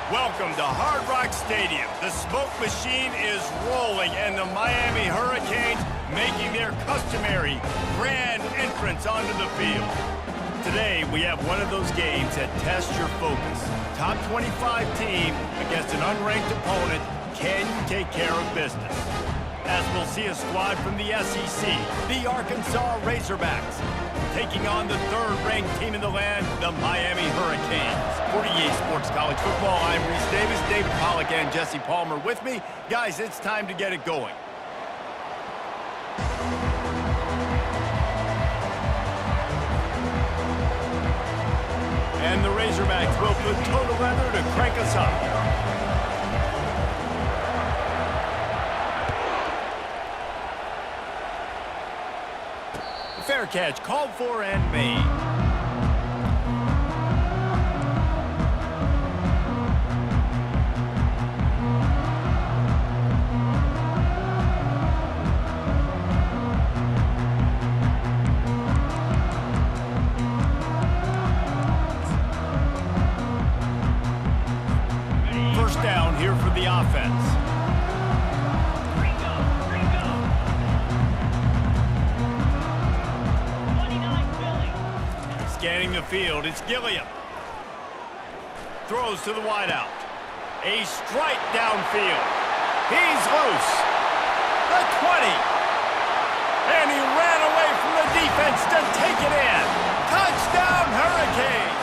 Welcome to Hard Rock Stadium. The smoke machine is rolling and the Miami Hurricanes making their customary grand entrance onto the field. Today, we have one of those games that tests your focus. Top 25 team against an unranked opponent. Can you take care of business? As we'll see a squad from the SEC, the Arkansas Razorbacks, taking on the third-ranked team in the land, the Miami Hurricanes. For EA Sports College Football, I'm Reese Davis, David Pollack, and Jesse Palmer with me. Guys, it's time to get it going. And the Razorbacks will put total leather to crank us up. Fair catch called for and made. First down here for the offense. Scanning the field, it's Gilliam. Throws to the wideout. A strike downfield. He's loose. The 20. And he ran away from the defense to take it in. Touchdown, Hurricanes!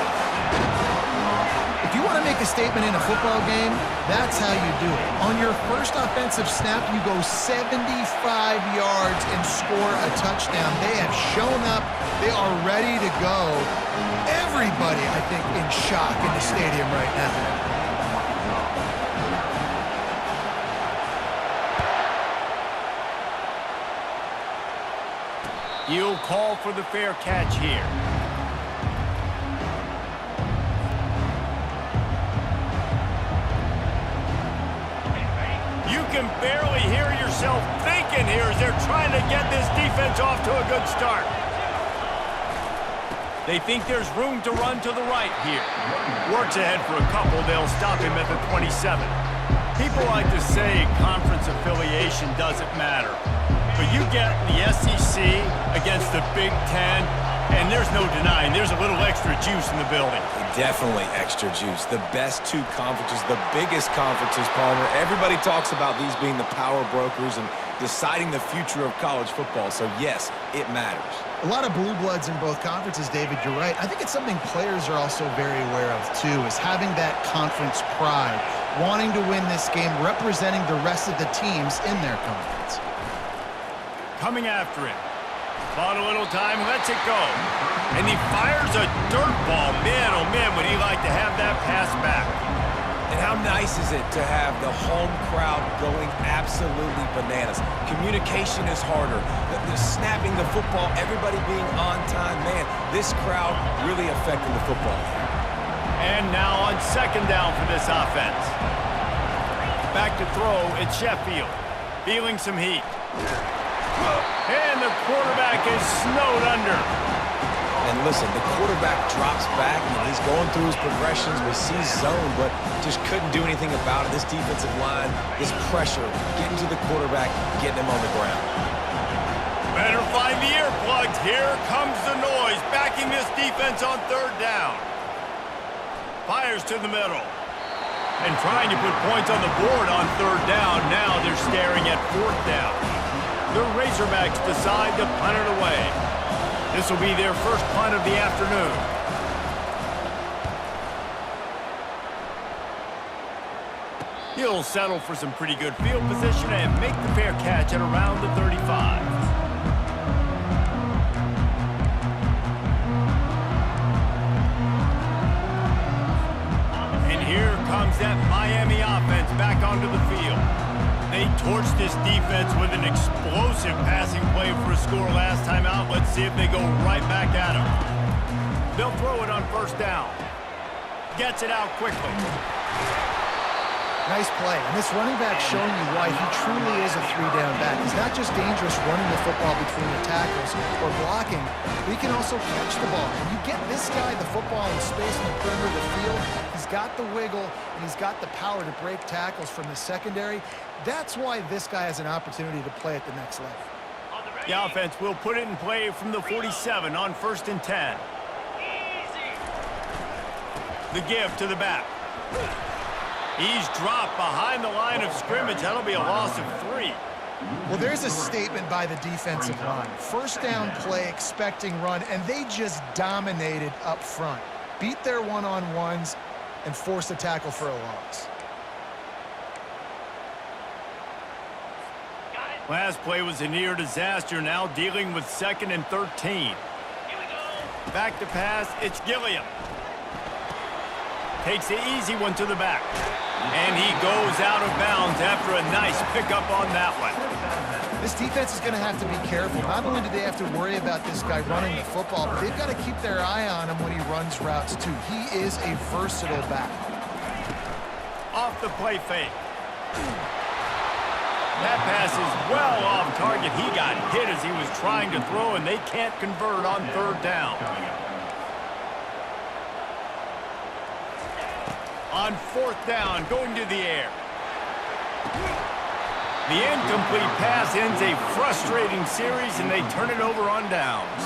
If you want to make a statement in a football game, that's how you do it. On your first offensive snap, you go 75 yards and score a touchdown. They have shown up. They are ready to go. Everybody, I think, in shock in the stadium right now. You'll call for the fair catch here. You can barely hear yourself thinking here as they're trying to get this defense off to a good start. They think there's room to run to the right here. Works ahead for a couple. They'll stop him at the 27. People like to say conference affiliation doesn't matter. But you get the SEC against the Big Ten, and there's no denying there's a little extra juice in the building. Definitely extra juice. The best two conferences, the biggest conferences, Palmer. Everybody talks about these being the power brokers and deciding the future of college football. So, yes, it matters. A lot of blue bloods in both conferences, David, you're right. I think it's something players are also very aware of, too, is having that conference pride, wanting to win this game, representing the rest of the teams in their conference. Coming after him. Bought a little time, lets it go. And he fires a dirt ball. Man, oh man, would he like to have that pass back. And how nice is it to have the home crowd going absolutely bananas? Communication is harder. The snapping the football, everybody being on time. Man, this crowd really affecting the football. And now on second down for this offense. Back to throw, it's Sheffield. Feeling some heat. And the quarterback is snowed under. And listen, the quarterback drops back, and he's going through his progressions with C-zone, but just couldn't do anything about it. This defensive line, this pressure, getting to the quarterback, getting him on the ground. Better find the earplugs. Here comes the noise, backing this defense on third down. Fires to the middle. And trying to put points on the board on third down. Now they're staring at fourth down. The Razorbacks decide to punt it away. This will be their first punt of the afternoon. He'll settle for some pretty good field position and make the fair catch at around the 35. And here comes that Miami offense back onto the field. They torched this defense with an explosive passing play for a score last time out. Let's see if they go right back at him. They'll throw it on first down. Gets it out quickly. Nice play. And this running back showing you why he truly is a three-down back. He's not just dangerous running the football between the tackles or blocking, but he can also catch the ball. When you get this guy the football in space in the perimeter of the field, he's got the wiggle, and he's got the power to break tackles from the secondary. That's why this guy has an opportunity to play at the next level. The offense will put it in play from the 47 on 1st and 10. The give to the back. He's dropped behind the line of scrimmage. That'll be a loss of 3. Well, there's a statement by the defensive line. First down play, expecting run, and they just dominated up front. Beat their one-on-ones and forced a tackle for a loss. Last play was a near disaster, now dealing with 2nd and 13. Back to pass, it's Gilliam. Takes the easy one to the back. And he goes out of bounds after a nice pickup on that one. This defense is going to have to be careful. Not only do they have to worry about this guy running the football, but they've got to keep their eye on him when he runs routes too. He is a versatile back. Off the play fake. That pass is well off target. He got hit as he was trying to throw, and they can't convert on 3rd down. On 4th down, going to the air. The incomplete pass ends a frustrating series, and they turn it over on downs.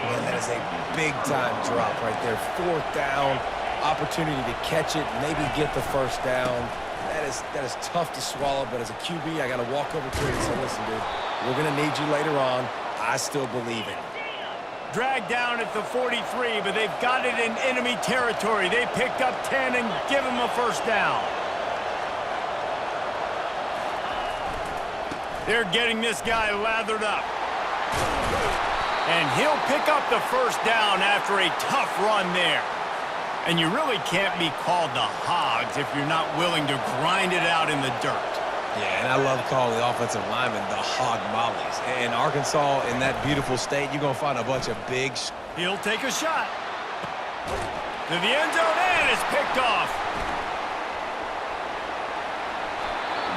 Man, that is a big-time drop right there. 4th down, opportunity to catch it, maybe get the 1st down. That is tough to swallow, but as a QB, I got to walk over to him and say, listen, dude, we're going to need you later on. I still believe in it. Dragged down at the 43, but they've got it in enemy territory. They picked up 10 and give him a 1st down. They're getting this guy lathered up. And he'll pick up the 1st down after a tough run there. And you really can't be called the Hogs if you're not willing to grind it out in the dirt. Yeah, and I love calling the offensive linemen the hog mollies. In Arkansas, in that beautiful state, you're going to find a bunch of big... He'll take a shot. To the end zone, and it's picked off.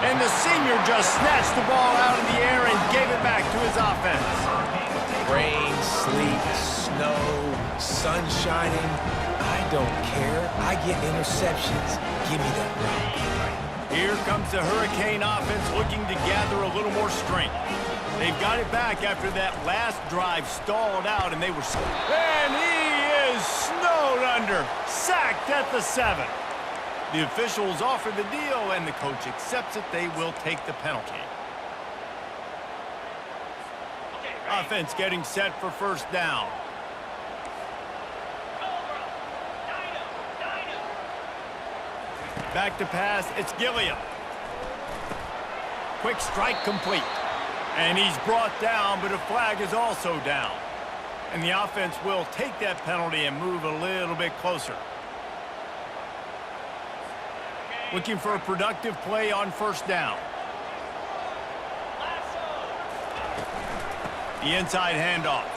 And the senior just snatched the ball out of the air and gave it back to his offense. Rain, sleet, snow, sun shining. I don't care. I get interceptions. Give me that rock. Here comes the Hurricane offense looking to gather a little more strength. They've got it back after that last drive stalled out, and they were... And he is snowed under, sacked at the 7. The officials offer the deal, and the coach accepts it. They will take the penalty. Offense getting set for 1st down. Back to pass, it's Gilliam. Quick strike complete. And he's brought down, but a flag is also down. And the offense will take that penalty and move a little bit closer. Looking for a productive play on 1st down. The inside handoff.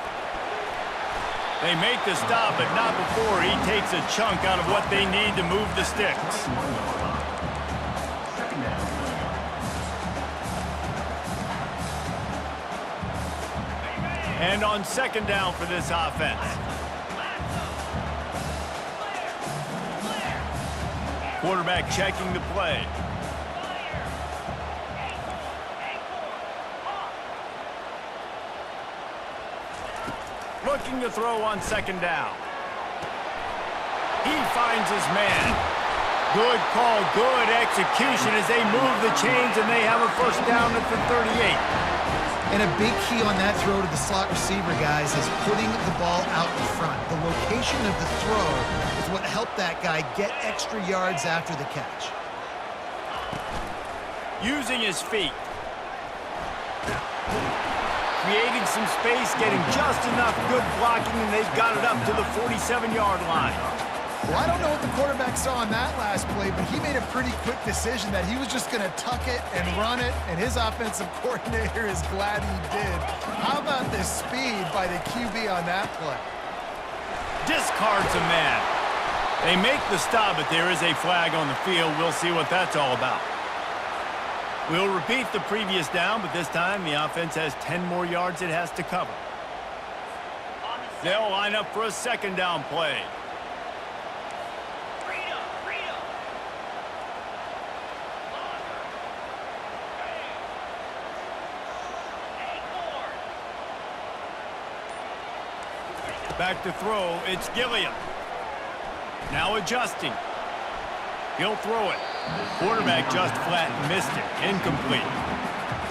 They make the stop, but not before he takes a chunk out of what they need to move the sticks. And on 2nd down for this offense. Quarterback checking the play. Looking to throw on 2nd down. He finds his man. Good call, good execution as they move the chains, and they have a 1st down at the 38. And a big key on that throw to the slot receiver, guys, is putting the ball out in front. The location of the throw is what helped that guy get extra yards after the catch. Using his feet. Creating some space, getting just enough good blocking, and they've got it up to the 47-yard line. Well, I don't know what the quarterback saw on that last play, but he made a pretty quick decision that he was just going to tuck it and run it, and his offensive coordinator is glad he did. How about the speed by the QB on that play? Discards a man. They make the stop, but there is a flag on the field. We'll see what that's all about. We'll repeat the previous down, but this time the offense has 10 more yards it has to cover. They'll line up for a 2nd down play. Back to throw, it's Gilliam. Now adjusting. He'll throw it. Quarterback just flat missed it. Incomplete.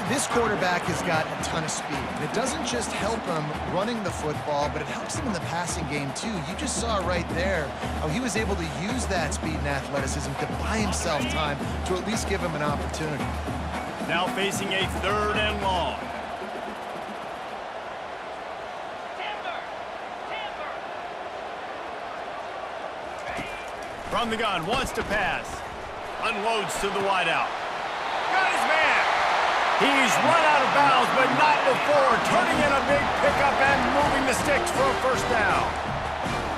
This quarterback has got a ton of speed. And it doesn't just help him running the football, but it helps him in the passing game too. You just saw right there how he was able to use that speed and athleticism to buy himself time to at least give him an opportunity. Now facing a 3rd and long. From the gun, wants to pass. Unloads to the wideout. Got his man. He's run out of bounds, but not before turning in a big pickup and moving the sticks for a 1st down.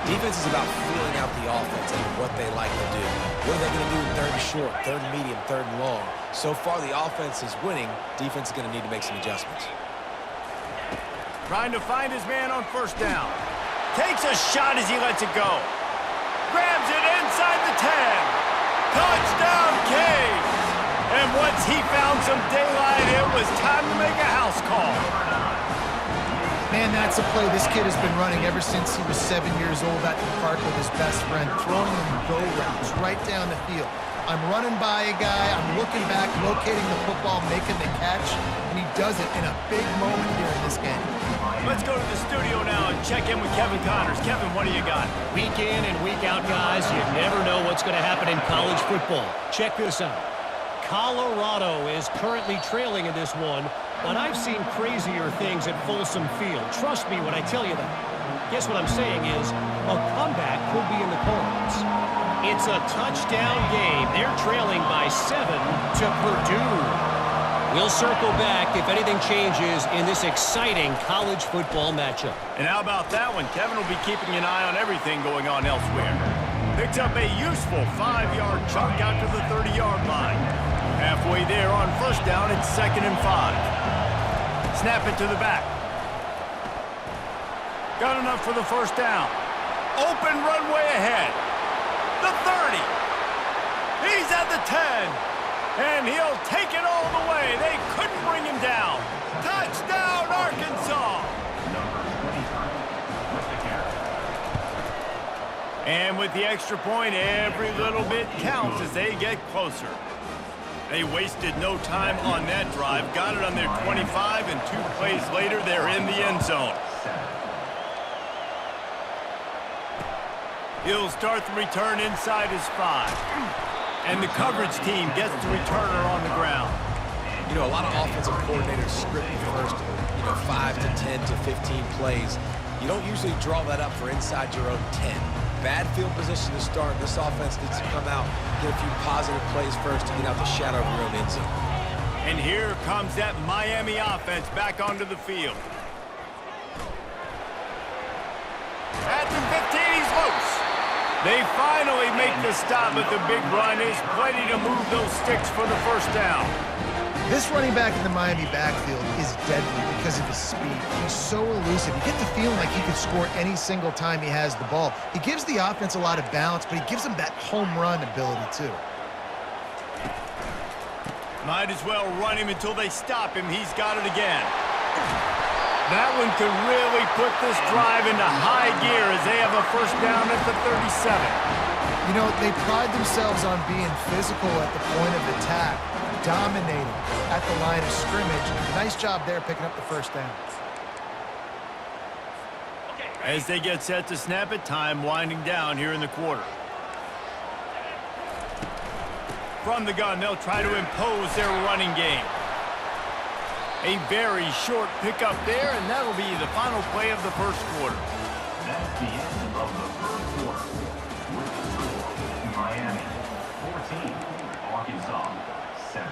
Defense is about feeling out the offense and what they like to do. What are they going to do in 3rd and short, 3rd and medium, 3rd and long? So far, the offense is winning. Defense is going to need to make some adjustments. Trying to find his man on 1st down. Takes a shot as he lets it go. Grabs it inside the 10. Touchdown, Canes! And once he found some daylight, it was time to make a house call. Man, that's a play this kid has been running ever since he was 7 years old at the park with his best friend, throwing him go routes right down the field. I'm running by a guy, I'm looking back, locating the football, making the catch, and he does it in a big moment here in this game. Let's go to the studio now and check in with Kevin Connors. Kevin, what do you got? Week in and week out, guys, you never know what's going to happen in college football. Check this out. Colorado is currently trailing in this one, but I've seen crazier things at Folsom Field. Trust me when I tell you that. Guess what I'm saying is a comeback could be in the cards. It's a touchdown game. They're trailing by 7 to Purdue. We'll circle back if anything changes in this exciting college football matchup. And how about that one? Kevin will be keeping an eye on everything going on elsewhere. Picks up a useful 5-yard chunk out to the 30-yard line. Halfway there on 1st down, it's 2nd and 5. Snap it to the back. Got enough for the 1st down. Open runway ahead. The 30. He's at the 10. And he'll take it all the way. They couldn't bring him down. Touchdown, Arkansas! And with the extra point, every little bit counts as they get closer. They wasted no time on that drive. Got it on their 25, and 2 plays later, they're in the end zone. He'll start the return inside his 5. And the coverage team gets the returner on the ground. You know, a lot of offensive coordinators script the first, 5 to 10 to 15 plays. You don't usually draw that up for inside your own 10. Bad field position to start. This offense needs to come out, get a few positive plays first to get out the shadow of your own end zone. And here comes that Miami offense back onto the field. At the 15, he's loose. They finally make the stop, but the big run is plenty to move those sticks for the 1st down. This running back in the Miami backfield is deadly because of his speed. He's so elusive. You get the feeling like he could score any single time he has the ball. He gives the offense a lot of balance, but he gives them that home run ability too. Might as well run him until they stop him. He's got it again. That one could really put this drive into high gear as they have a 1st down at the 37. You know, they pride themselves on being physical at the point of attack, dominating at the line of scrimmage. Nice job there picking up the 1st down. As they get set to snap it, time winding down here in the quarter. From the gun, they'll try to impose their running game. A very short pickup there, and that'll be the final play of the 1st quarter. That's the end of the 1st quarter. With the score, Miami 14, Arkansas 7.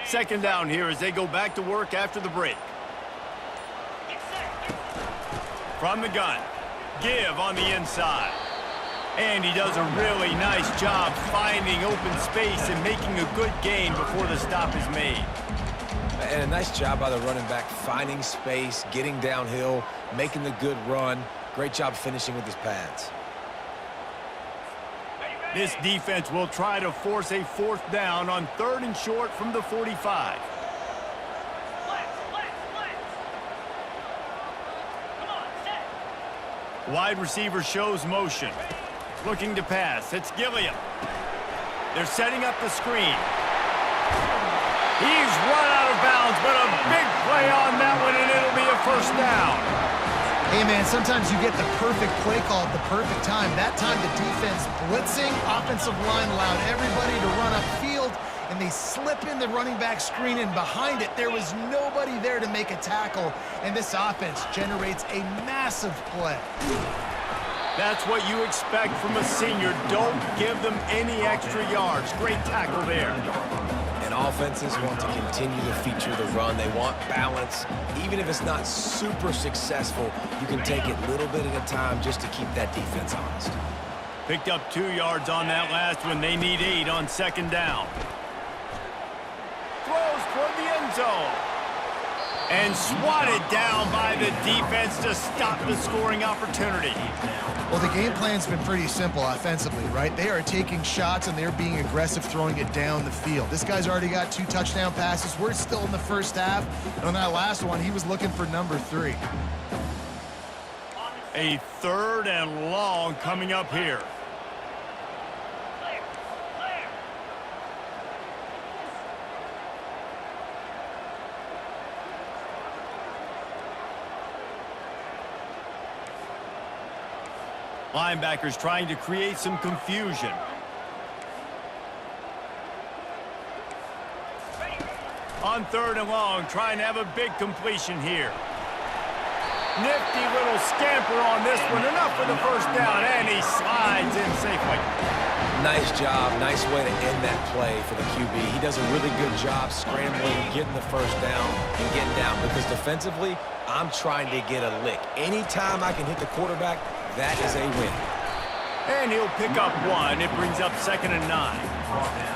Second down here as they go back to work after the break. From the gun, give on the inside. And he does a really nice job finding open space and making a good gain before the stop is made. And a nice job by the running back, finding space, getting downhill, making the good run. Great job finishing with his pads. This defense will try to force a 4th down on 3rd and short from the 45. Wide receiver shows motion. Looking to pass. It's Gilliam. They're setting up the screen. He's run out of bounds, but a big play on that one, and it'll be a 1st down. Hey, man, sometimes you get the perfect play call at the perfect time. That time the defense blitzing, offensive line allowed everybody to run upfield, and they slip in the running back screen, and behind it, there was nobody there to make a tackle, and this offense generates a massive play. That's what you expect from a senior. Don't give them any extra yards. Great tackle there. And offenses want to continue to feature the run. They want balance. Even if it's not super successful, you can take it little bit at a time just to keep that defense honest. Picked up 2 yards on that last one. They need 8 on 2nd down. Throws toward the end zone. And swatted down by the defense to stop the scoring opportunity. Well, the game plan's been pretty simple offensively, right? They are taking shots, and they're being aggressive, throwing it down the field. This guy's already got 2 touchdown passes. We're still in the 1st half. And on that last one, he was looking for number 3. A 3rd and long coming up here. Linebackers trying to create some confusion. On 3rd and long, trying to have a big completion here. Nifty little scamper on this one. Enough for the 1st down, and he slides in safely. Nice job. Nice way to end that play for the QB. He does a really good job scrambling, getting the 1st down, and getting down. Because defensively, I'm trying to get a lick. Anytime I can hit the quarterback, that is a win. And he'll pick up 1. It brings up 2nd and 9.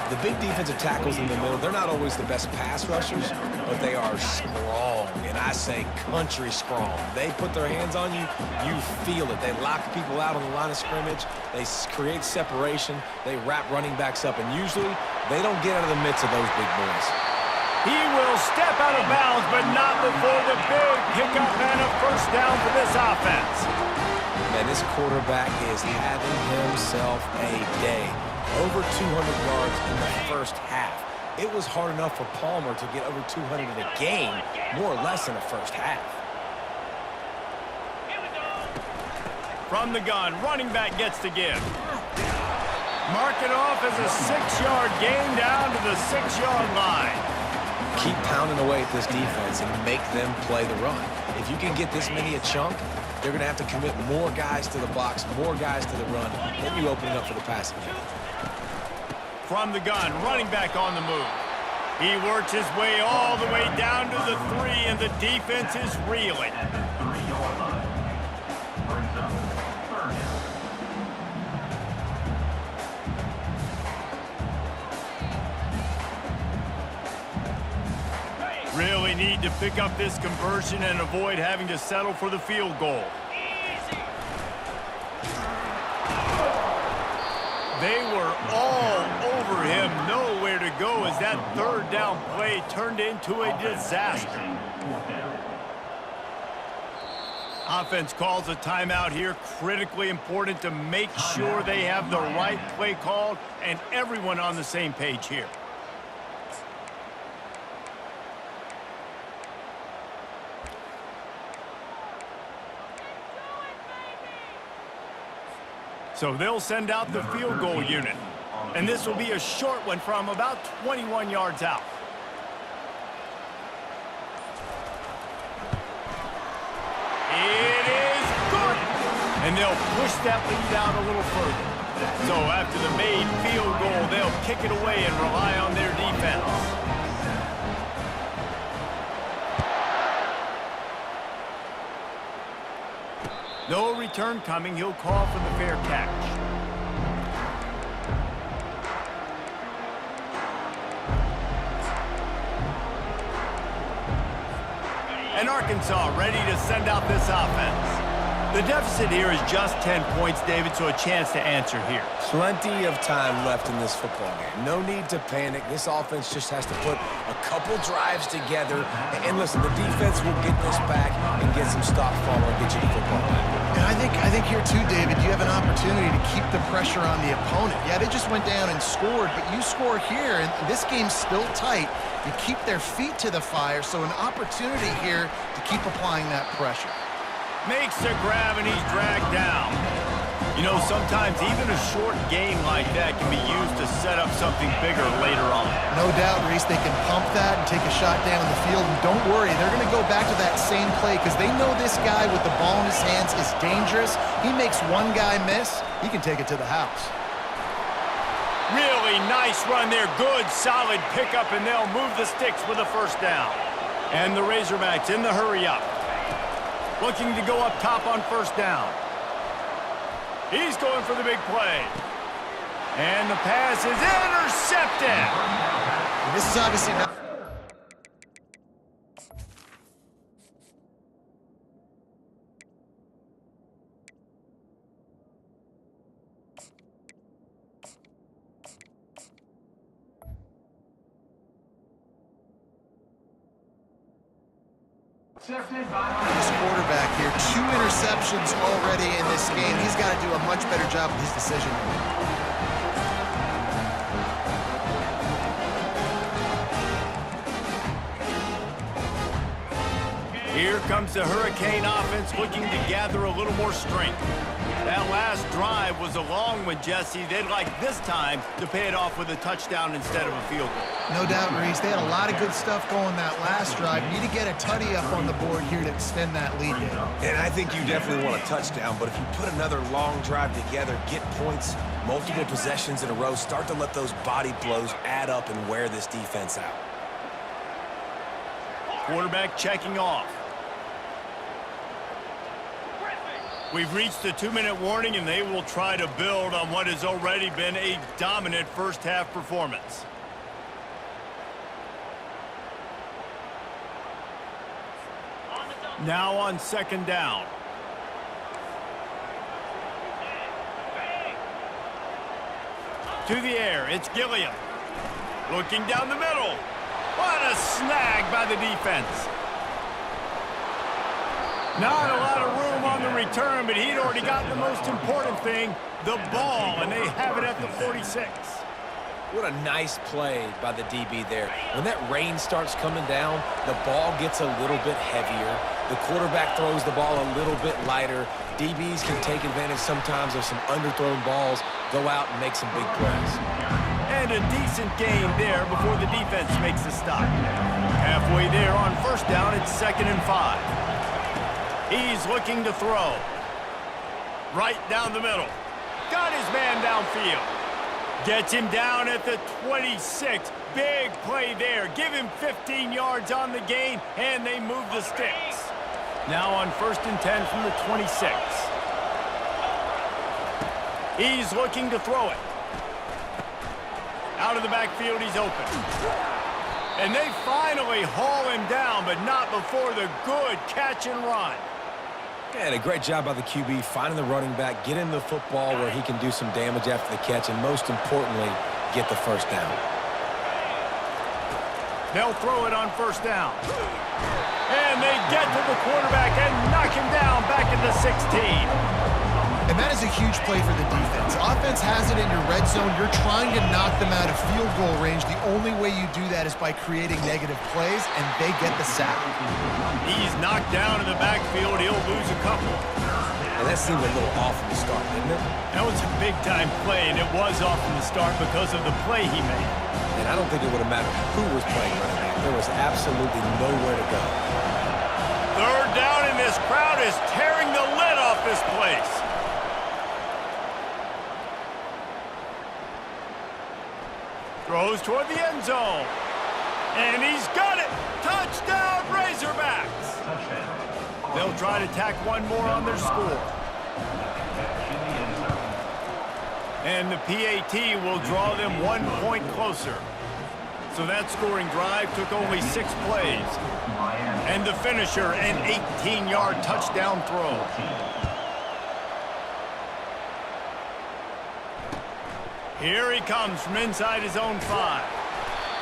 The big defensive tackles in the middle, they're not always the best pass rushers, but they are strong, and I say country strong. They put their hands on you, you feel it. They lock people out on the line of scrimmage. They create separation. They wrap running backs up, and usually they don't get out of the midst of those big boys. He will step out of bounds, but not before the big pickup and a 1st down for this offense. Man, this quarterback is having himself a day. Over 200 yards in the 1st half. It was hard enough for Palmer to get over 200 in a game, more or less in the 1st half. From the gun, running back gets to give. Mark it off as a 6-yard gain down to the 6-yard line. Keep pounding away at this defense and make them play the run. If you can get this many a chunk, they're going to have to commit more guys to the box, more guys to the run. Then you open it up for the passing game. From the gun, running back on the move. He works his way all the way down to the 3, and the defense is reeling. Really need to pick up this conversion and avoid having to settle for the field goal. They were all over him, nowhere to go as that 3rd down play turned into a disaster. Offense calls a timeout here, critically important to make sure they have the right play called and everyone on the same page here. So they'll send out the field goal unit. And this will be a short one from about 21 yards out. It is good. And they'll push that lead out a little further. So after the made field goal, they'll kick it away and rely on their defense. No return coming. He'll call for the fair catch. And Arkansas ready to send out this offense. The deficit here is just 10 points, David, so a chance to answer here. Plenty of time left in this football game. No need to panic. This offense just has to put a couple drives together. And listen, the defense will get this back and get some stops following and get you the football back. And I think here too, David, you have an opportunity to keep the pressure on the opponent. Yeah, they just went down and scored, but you score here, and this game's still tight. You keep their feet to the fire, so an opportunity here to keep applying that pressure. Makes a grab, and he's dragged down. You know, sometimes even a short game like that can be used to set up something bigger later on. No doubt, Reese, they can pump that and take a shot down the field. And don't worry, they're going to go back to that same play because they know this guy with the ball in his hands is dangerous. He makes one guy miss, he can take it to the house. Really nice run there. Good, solid pickup, and they'll move the sticks with a first down. And the Razorbacks in the hurry-up. Looking to go up top on first down. He's going for the big play. And the pass is intercepted. And this is obviously not... This quarterback here, 2 interceptions already in this game. He's got to do a much better job with his decision. Here comes the Hurricane offense looking to gather a little more strength. That last drive was a long one, Jesse. They'd like this time to pay it off with a touchdown instead of a field goal. No doubt, Reese. They had a lot of good stuff going that last drive. Need to get a tutty up on the board here to extend that lead. And I think you definitely want a touchdown, but if you put another long drive together, get points, multiple possessions in a row, start to let those body blows add up and wear this defense out. Quarterback checking off. We've reached the 2-minute warning, and they will try to build on what has already been a dominant first-half performance. Now on second down. To the air, it's Gilliam. Looking down the middle. What a snag by the defense. Not a lot of room on the return, but he'd already gotten the most important thing, the ball, and they have it at the 46. What a nice play by the DB there. When that rain starts coming down, the ball gets a little bit heavier. The quarterback throws the ball a little bit lighter. DBs can take advantage sometimes of some underthrown balls, go out and make some big plays. And a decent gain there before the defense makes the stop. Halfway there on first down, it's 2nd and 5. He's looking to throw. Right down the middle. Got his man downfield. Gets him down at the 26. Big play there. Give him 15 yards on the gain, and they move the sticks. Now on 1st and 10 from the 26. He's looking to throw it. Out of the backfield, he's open. And they finally haul him down, but not before the good catch and run. And a great job by the QB finding the running back, get him the football where he can do some damage after the catch, and most importantly, get the first down. They'll throw it on first down. And they get to the quarterback and knock him down back at the 16. And that is a huge play for the defense. Offense has it in your red zone. You're trying to knock them out of field goal range. The only way you do that is by creating negative plays, and they get the sack. He's knocked down in the backfield. He'll lose a couple. And that seemed a little off from the start, didn't it? That was a big-time play, and it was off from the start because of the play he made. And I don't think it would have mattered who was playing running back. There was absolutely nowhere to go. 3rd down, and this crowd is tearing the lid off this place. Throws toward the end zone. And he's got it. Touchdown, Razorbacks. They'll try to tack one more on their score. And the PAT will draw them 1 point closer. So that scoring drive took only 6 plays. And the finisher, an 18-yard touchdown throw. Here he comes from inside his own 5.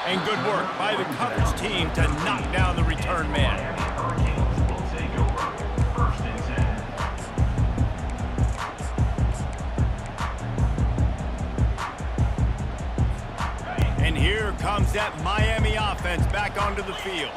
And good work by the coverage team to knock down the return man. Hurricanes will take over. 1st and 10. And here comes that Miami offense back onto the field.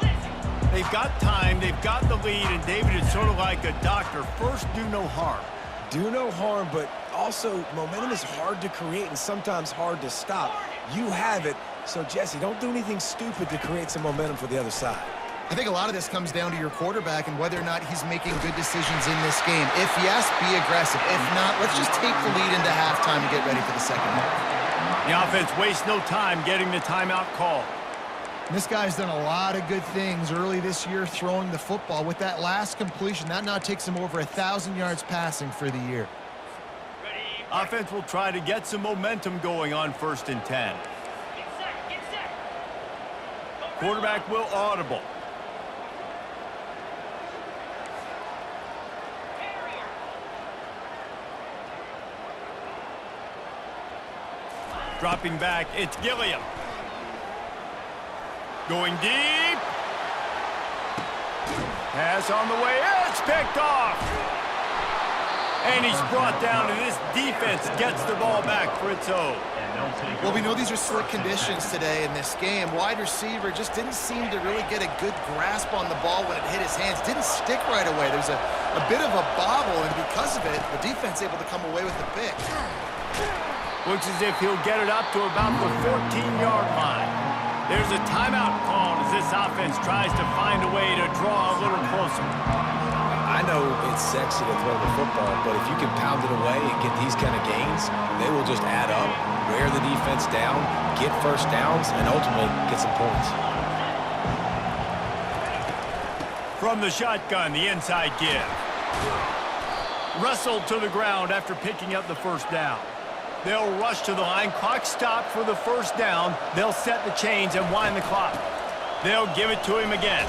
They've got time, they've got the lead, and David is sort of like a doctor. First, do no harm. Do no harm, but also momentum is hard to create and sometimes hard to stop. You have it, so Jesse, don't do anything stupid to create some momentum for the other side. I think a lot of this comes down to your quarterback and whether or not he's making good decisions in this game. If yes, be aggressive. If not, let's just take the lead into halftime and get ready for the second half. The offense wastes no time getting the timeout call. This guy's done a lot of good things early this year throwing the football. With that last completion, that now takes him over 1,000 yards passing for the year. Offense will try to get some momentum going on 1st and 10. Quarterback will audible. Dropping back, it's Gilliam. Going deep. Pass on the way. It's picked off. And he's brought down, and this defense gets the ball back for its own. Well, we know these are slick conditions today in this game. Wide receiver just didn't seem to really get a good grasp on the ball when it hit his hands. Didn't stick right away. There's a bit of a bobble, and because of it, the defense able to come away with the pick. Looks as if he'll get it up to about the 14-yard line. There's a timeout called as this offense tries to find a way to draw a little closer. I know it's sexy to throw the football, but if you can pound it away and get these kind of gains, they will just add up, wear the defense down, get first downs, and ultimately get some points. From the shotgun, the inside give. Wrestled to the ground after picking up the first down. They'll rush to the line. Clock stopped for the first down. They'll set the chains and wind the clock. They'll give it to him again.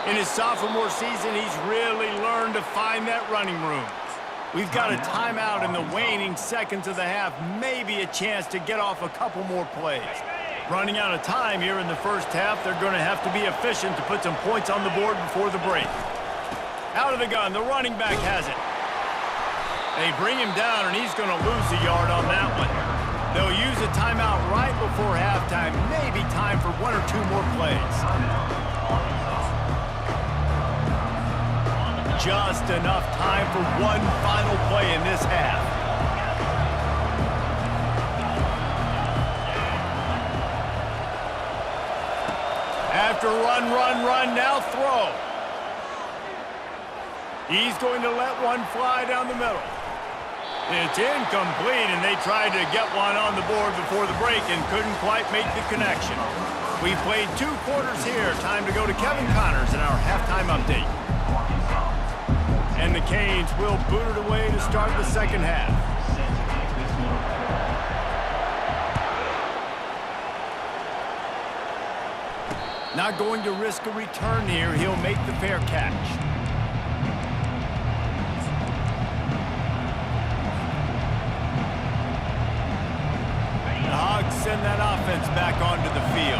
In his sophomore season, he's really learned to find that running room. We've got a timeout in the waning seconds of the half. Maybe a chance to get off a couple more plays. Running out of time here in the first half. They're going to have to be efficient to put some points on the board before the break. Out of the gun, the running back has it. They bring him down, and he's going to lose a yard on that one. They'll use a timeout right before halftime. Maybe time for 1 or 2 more plays. Just enough time for one final play in this half. After run, now throw. He's going to let one fly down the middle. It's incomplete, and they tried to get one on the board before the break and couldn't quite make the connection. We've played 2 quarters here. Time to go to Kevin Connors in our halftime update. And the Canes will boot it away to start the second half. Not going to risk a return here. He'll make the fair catch. The Hogs send that offense back onto the field.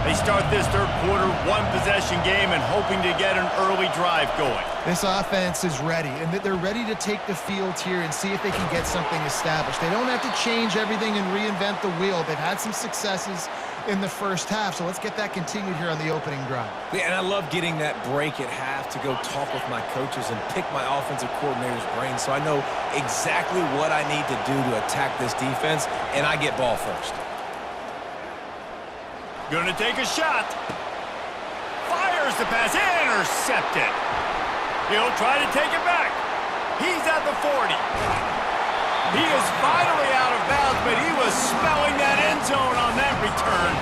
They start this third quarter, 1-possession game, and hoping to get an early drive going. This offense is ready, and they're ready to take the field here and see if they can get something established. They don't have to change everything and reinvent the wheel. They've had some successes in the first half, so let's get that continued here on the opening drive. Yeah, and I love getting that break at half to go talk with my coaches and pick my offensive coordinator's brain so I know exactly what I need to do to attack this defense, and I get ball first. Gonna take a shot. Fires the pass, intercepted. He'll try to take it back. He's at the 40. He is finally out of bounds, but he was smelling that end zone on that return.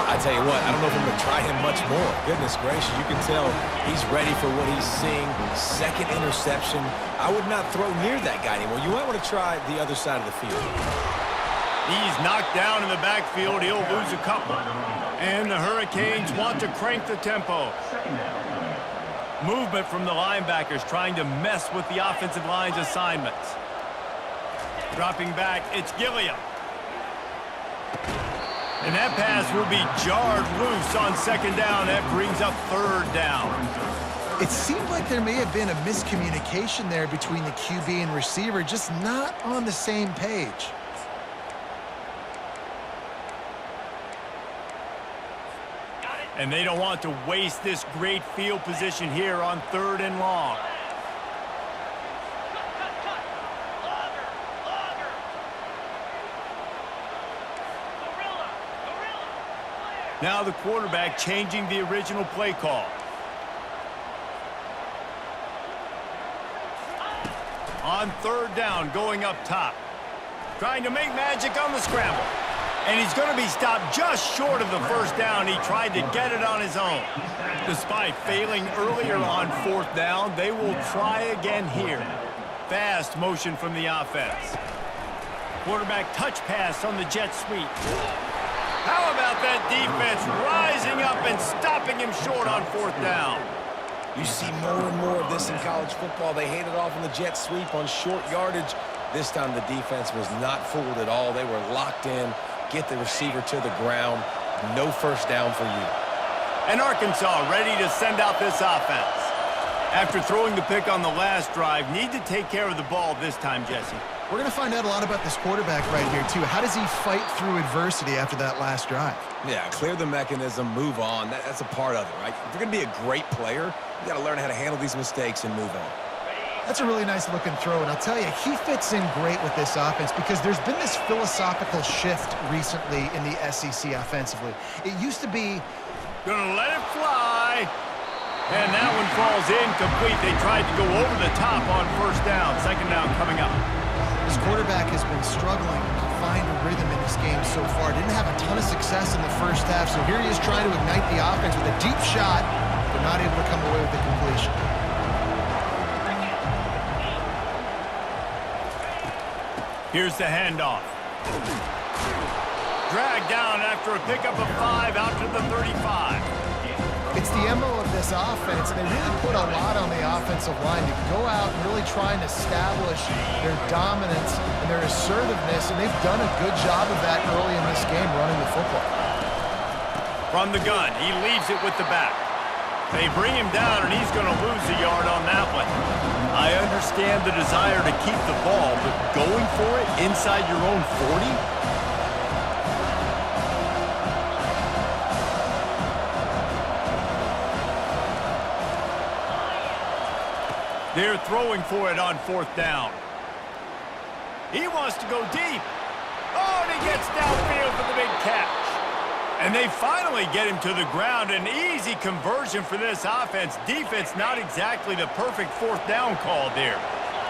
I tell you what, I don't know if I'm going to try him much more. Goodness gracious, you can tell he's ready for what he's seeing. Second interception. I would not throw near that guy anymore. You might want to try the other side of the field. He's knocked down in the backfield. He'll lose a couple. And the Hurricanes want to crank the tempo. Movement from the linebackers trying to mess with the offensive line's assignments. Dropping back, it's Gilliam. And that pass will be jarred loose on second down. That brings up third down. It seemed like there may have been a miscommunication there between the QB and receiver, just not on the same page. And they don't want to waste this great field position here on third and long. Now the quarterback changing the original play call. On third down, going up top. Trying to make magic on the scramble. And he's going to be stopped just short of the first down. He tried to get it on his own. Despite failing earlier on fourth down, they will try again here. Fast motion from the offense. Quarterback touch pass on the jet sweep. How about that defense rising up and stopping him short on fourth down? You see more and more of this in college football. They hand it off in the jet sweep on short yardage. This time the defense was not fooled at all. They were locked in. Get the receiver to the ground. No first down for you. And Arkansas ready to send out this offense. After throwing the pick on the last drive, need to take care of the ball this time, Jesse. We're going to find out a lot about this quarterback right here, too. How does he fight through adversity after that last drive? Yeah, clear the mechanism, move on. That's a part of it, right? If you're going to be a great player, you got to learn how to handle these mistakes and move on. That's a really nice looking throw, and I'll tell you, he fits in great with this offense because there's been this philosophical shift recently in the SEC offensively. It used to be, gonna let it fly, and that one falls incomplete. They tried to go over the top on first down. Second down coming up. this quarterback has been struggling to find a rhythm in this game so far. Didn't have a ton of success in the first half, so here he is trying to ignite the offense with a deep shot, but not able to come away with the completion. Here's the handoff. Dragged down after a pickup of 5 out to the 35. It's the MO of this offense, and they really put a lot on the offensive line to go out and really try and establish their dominance and their assertiveness, and they've done a good job of that early in this game running the football. From the gun, he leaves it with the back. They bring him down, and he's going to lose a yard on that one. I understand the desire to keep the ball, but going for it inside your own 40? They're throwing for it on fourth down. He wants to go deep. Oh, and he gets downfield for the big catch. And they finally get him to the ground. An easy conversion for this offense. Defense not exactly the perfect fourth down call there.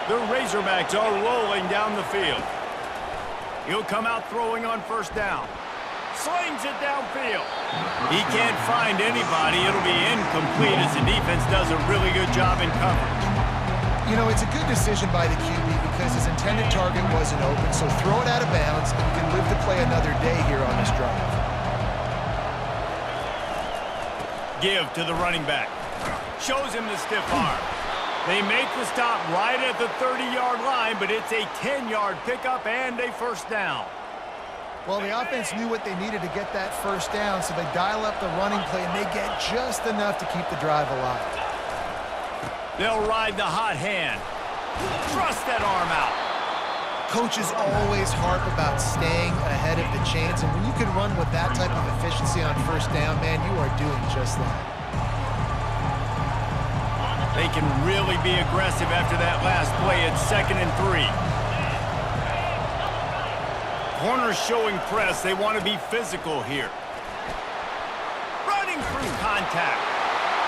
The Razorbacks are rolling down the field. He'll come out throwing on first down. Slings it downfield. He can't find anybody. It'll be incomplete as the defense does a really good job in coverage. You know, it's a good decision by the QB because his intended target wasn't open, so throw it out of bounds, and you can live to play another day here on this drive. Give to the running back. Shows him the stiff arm. They make the stop right at the 30-yard line, but it's a 10-yard pickup and a first down. Well, the offense knew what they needed to get that first down, so they dial up the running play, and they get just enough to keep the drive alive. They'll ride the hot hand. Thrust that arm out. Coaches always harp about staying ahead of the chains, and when you can run with that type of efficiency on first down, man, you are doing just that. They can really be aggressive after that last play at 2nd and 3. Corners showing press. They want to be physical here. Running through contact.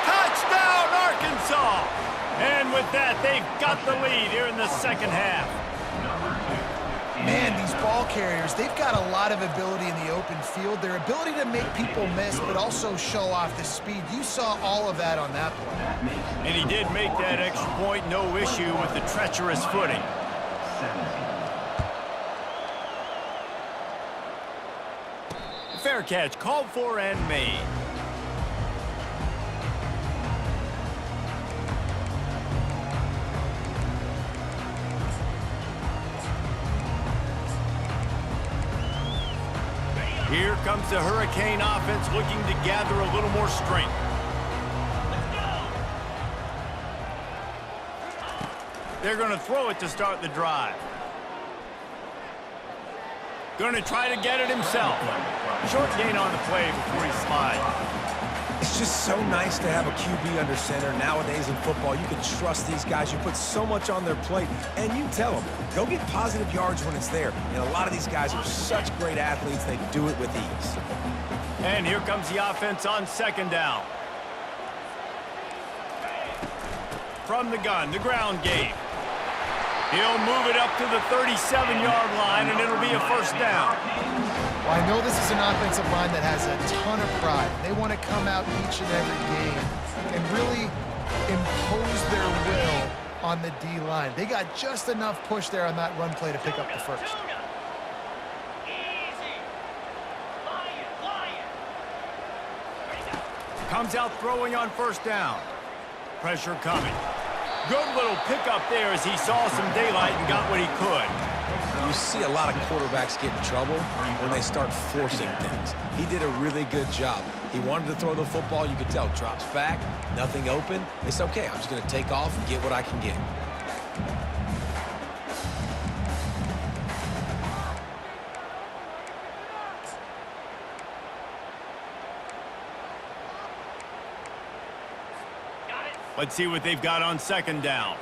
Touchdown, Arkansas! And with that, they've got the lead here in the second half. Man, these ball carriers, they've got a lot of ability in the open field. Their ability to make people miss, but also show off the speed. You saw all of that on that play. And he did make that extra point, no issue with the treacherous footing. Fair catch, called for and made. Here comes the Hurricane offense looking to gather a little more strength. They're going to throw it to start the drive. Going to try to get it himself. Short gain on the play before he slides. It's just so nice to have a QB under center. Nowadays in football, you can trust these guys. You put so much on their plate, and you tell them, go get positive yards when it's there. And a lot of these guys are such great athletes, they do it with ease. And here comes the offense on second down. From the gun, the ground game. He'll move it up to the 37-yard line, and it'll be a first down. Well, I know this is an offensive line that has a ton of pride. They want to come out each and every game and really impose their will on the D-line. They got just enough push there on that run play to pick up the first. Comes out throwing on first down. Pressure coming. Good little pickup there as he saw some daylight and got what he could. You see a lot of quarterbacks get in trouble when they start forcing things. He did a really good job. He wanted to throw the football. You could tell. Drops back, nothing open. It's okay. I'm just going to take off and get what I can get. Let's see what they've got on second down.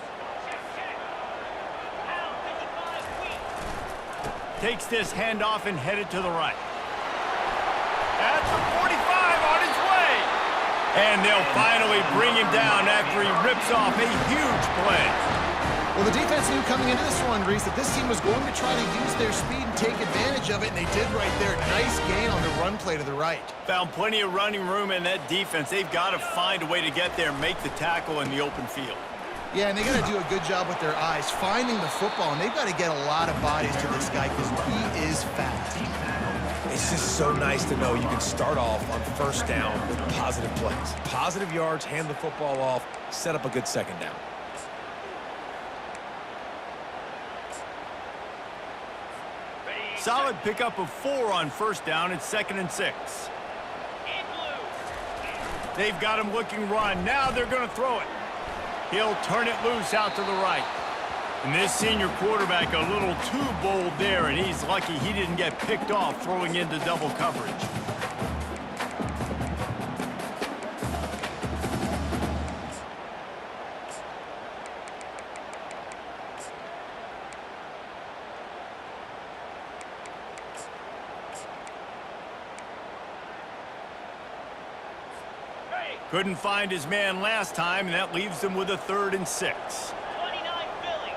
Takes this handoff and headed to the right. At the 45 on his way. And they'll finally bring him down after he rips off a huge play. Well, the defense knew coming into this one, Reese, that this team was going to try to use their speed and take advantage of it, and they did right there. Nice gain on the run play to the right. Found plenty of running room in that defense. They've got to find a way to get there and make the tackle in the open field. Yeah, and they got to do a good job with their eyes, finding the football, and they've got to get a lot of bodies to this guy because he is fast. It's just so nice to know you can start off on first down with positive plays. Positive yards, hand the football off, set up a good second down. Solid pickup of 4 on first down. It's 2nd and 6. They've got him looking run. Now they're going to throw it. He'll turn it loose out to the right. And this senior quarterback a little too bold there, and he's lucky he didn't get picked off throwing into double coverage. Couldn't find his man last time, and that leaves him with a 3rd and 6. 29 Philly.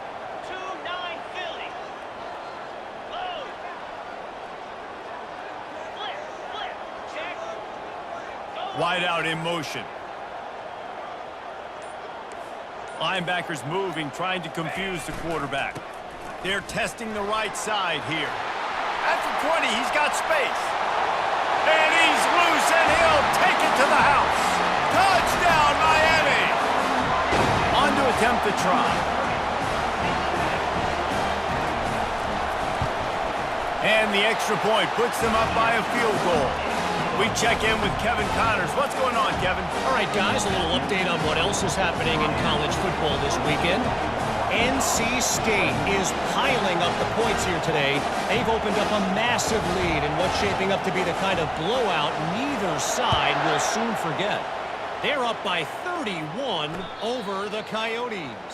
2-9 Philly. Load. Flip. Check. Go. Wide out in motion. Linebackers moving, trying to confuse the quarterback. They're testing the right side here. At the 20, he's got space. And he's loose, and he'll take it to the house. Touchdown, Miami! On to attempt the try. And the extra point puts them up by a field goal. We check in with Kevin Connors. What's going on, Kevin? All right, guys, a little update on what else is happening in college football this weekend. NC State is piling up the points here today. They've opened up a massive lead in what's shaping up to be the kind of blowout neither side will soon forget. They're up by 31 over the Coyotes.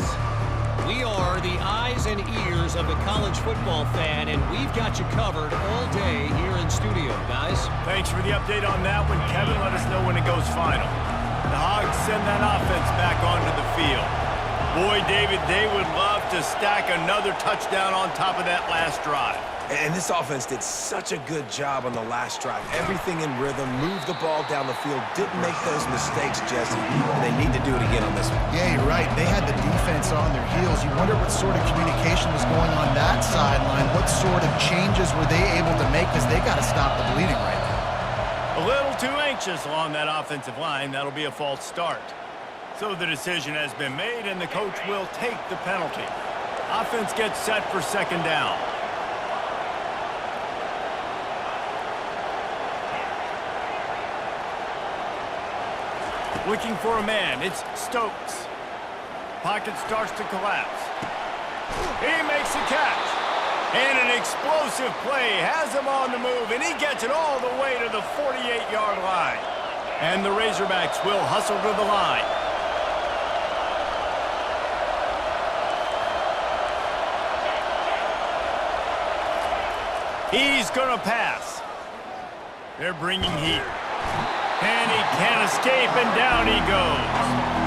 We are the eyes and ears of the college football fan, and we've got you covered all day here in studio, guys. Thanks for the update on that one, Kevin. Let us know when it goes final. The Hogs send that offense back onto the field. Boy, David, they would love to stack another touchdown on top of that last drive. And this offense did such a good job on the last drive. Everything in rhythm, moved the ball down the field, didn't make those mistakes, Jesse. And they need to do it again on this one. Yeah, you're right. They had the defense on their heels. You wonder what sort of communication was going on that sideline. What sort of changes were they able to make because they got to stop the bleeding right now. A little too anxious along that offensive line. That'll be a false start. So the decision has been made, and the coach will take the penalty. Offense gets set for second down. Looking for a man. It's Stokes. Pocket starts to collapse. He makes the catch. And an explosive play has him on the move, and he gets it all the way to the 48-yard line. And the Razorbacks will hustle to the line. He's going to pass. They're bringing heat. And he can't escape, and down he goes.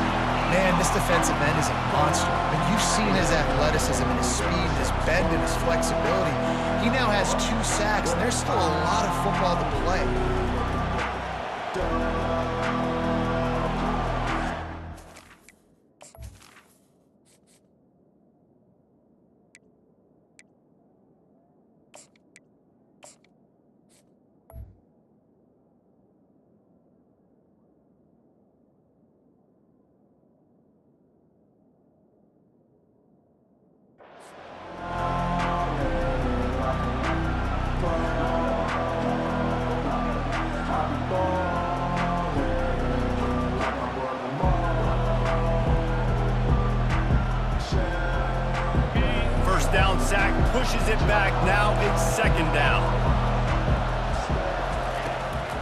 Man, this defensive end is a monster. And you've seen his athleticism and his speed, his bend, and his flexibility. He now has 2 sacks, and there's still a lot of football to play. Down sack, pushes it back. Now it's second down.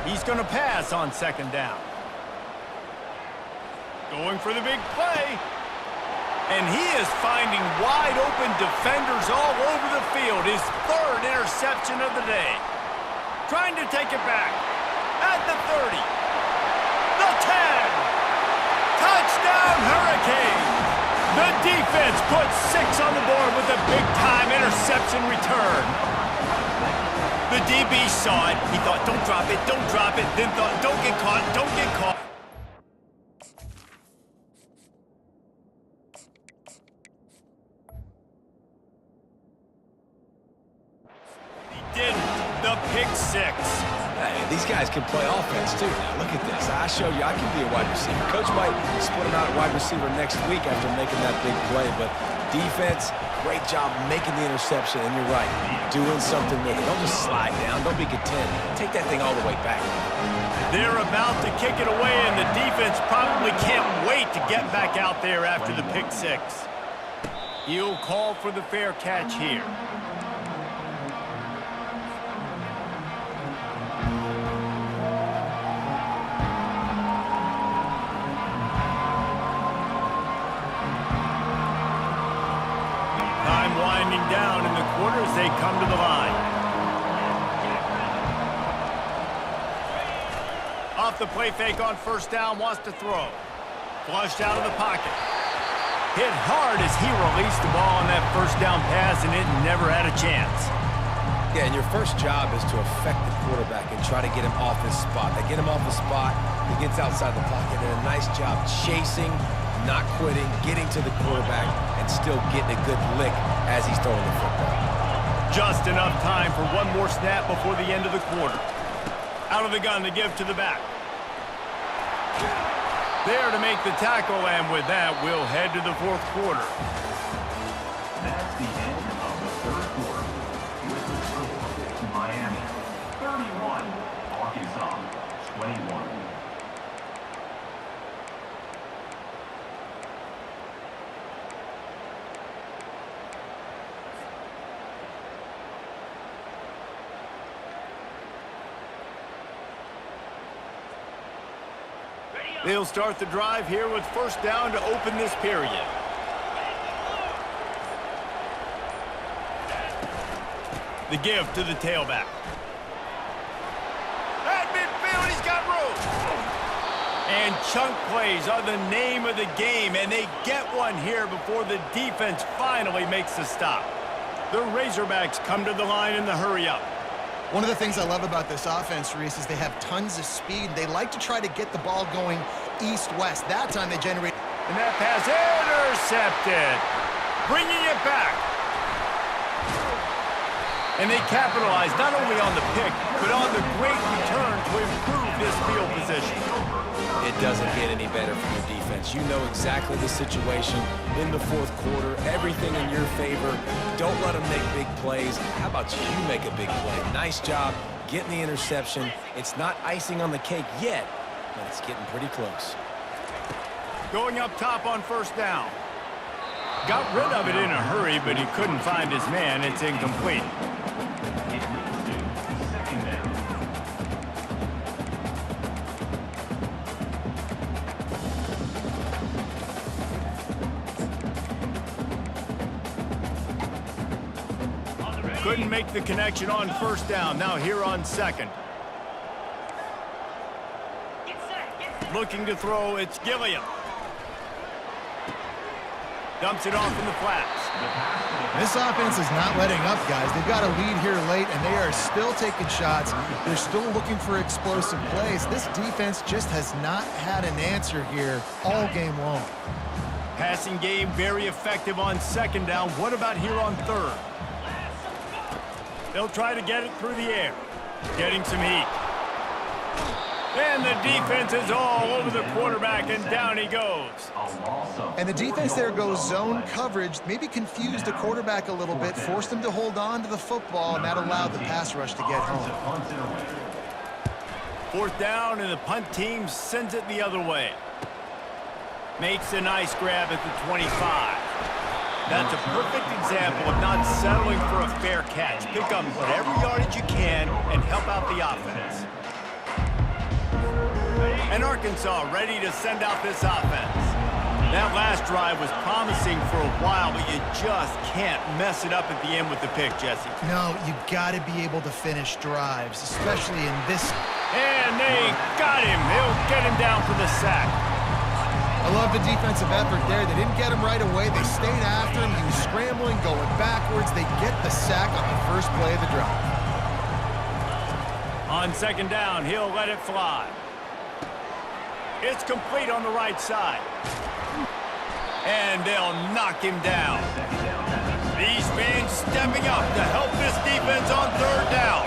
He's going to pass on second down. Going for the big play. And he is finding wide open defenders all over the field. His 3rd interception of the day. Trying to take it back. At the 30. The 10. Touchdown Hurricanes. The defense puts 6 on the board with a big-time interception return. The DB saw it. He thought, don't drop it, don't drop it. Then thought, don't get caught, don't get caught. He didn't. The pick 6. Hey, these guys can play offense, too. Now, look at this. I showed you I can be a wide receiver. Coach might split him out at wide receiver next week after making that big play, but defense, great job making the interception, and you're right, doing something with it. Don't just slide down. Don't be content. Take that thing all the way back. They're about to kick it away, and the defense probably can't wait to get back out there after the pick 6. He'll call for the fair catch here. Winding down in the quarter as they come to the line. Off the play fake on first down, wants to throw. Flushed out of the pocket. Hit hard as he released the ball on that first down pass, and it never had a chance. Yeah, and your first job is to affect the quarterback and try to get him off his spot. They get him off the spot, he gets outside the pocket, and a nice job chasing, not quitting, getting to the quarterback, and still getting a good lick as he's throwing the football. Just enough time for one more snap before the end of the quarter. Out of the gun to give to the back. There to make the tackle, and with that, we'll head to the 4th quarter. That's the end of the 3rd quarter. With the score, Miami 31, Arkansas 21. They'll start the drive here with first down to open this period. The give to the tailback. At midfield, he's got room. And chunk plays are the name of the game, and they get one here before the defense finally makes the stop. The Razorbacks come to the line in the hurry-up. One of the things I love about this offense, Reese, is they have tons of speed. They like to try to get the ball going east-west. That time they generate... And that pass intercepted. Bringing it back. And they capitalized not only on the pick, but on the great return to improve this field position. It doesn't get any better from your defense. You know exactly the situation in the fourth quarter, everything in your favor. Don't let them make big plays. How about you make a big play? Nice job getting the interception. It's not icing on the cake yet, but it's getting pretty close. Going up top on first down. Got rid of it in a hurry, but he couldn't find his man. It's incomplete. It leads to second down. Couldn't make the connection on first down. Now here on second. Looking to throw, it's Gilliam. Dumps it off in the flats. This offense is not letting up, guys. They've got a lead here late, and they are still taking shots. They're still looking for explosive plays. This defense just has not had an answer here all game long. Passing game very effective on second down. What about here on third? They'll try to get it through the air. Getting some heat. And the defense is all over the quarterback, and down he goes. And the defense there goes zone coverage, maybe confused the quarterback a little bit, forced him to hold on to the football, and that allowed the pass rush to get home. Fourth down, and the punt team sends it the other way. Makes a nice grab at the 25. That's a perfect example of not settling for a fair catch. Pick up whatever yardage you can and help out the offense. And Arkansas ready to send out this offense. That last drive was promising for a while, but you just can't mess it up at the end with the pick, Jesse. No, you got to be able to finish drives, especially in this. And they got him. They'll get him down for the sack. I love the defensive effort there. They didn't get him right away. They stayed after him. He was scrambling, going backwards. They get the sack on the first play of the drive. On second down, he'll let it fly. It's complete on the right side. And they'll knock him down. These fans stepping up to help this defense on third down.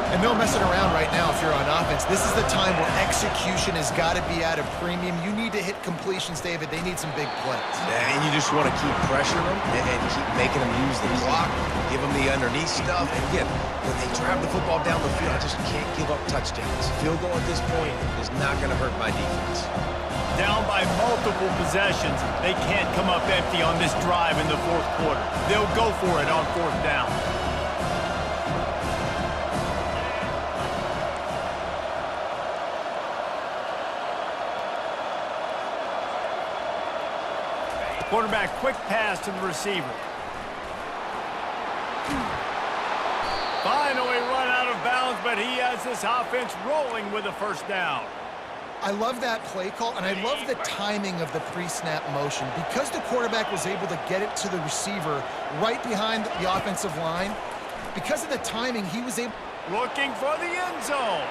And no messing around right now if you're on offense. This is the time where execution has got to be at a premium. You need to hit completions, David. They need some big plays. And you just want to keep pressuring them and keep making them use the clock, give them the underneath stuff. And again, when they drive the football down the field, I just can't give up touchdowns. Field goal at this point is not going to hurt my defense. Down by multiple possessions. They can't come up empty on this drive in the fourth quarter. They'll go for it on fourth down. Quarterback, quick pass to the receiver. Finally run out of bounds, but he has this offense rolling with a first down. I love that play call, and I love the timing of the pre-snap motion. Because the quarterback was able to get it to the receiver right behind the offensive line, because of the timing, he was able... Looking for the end zone.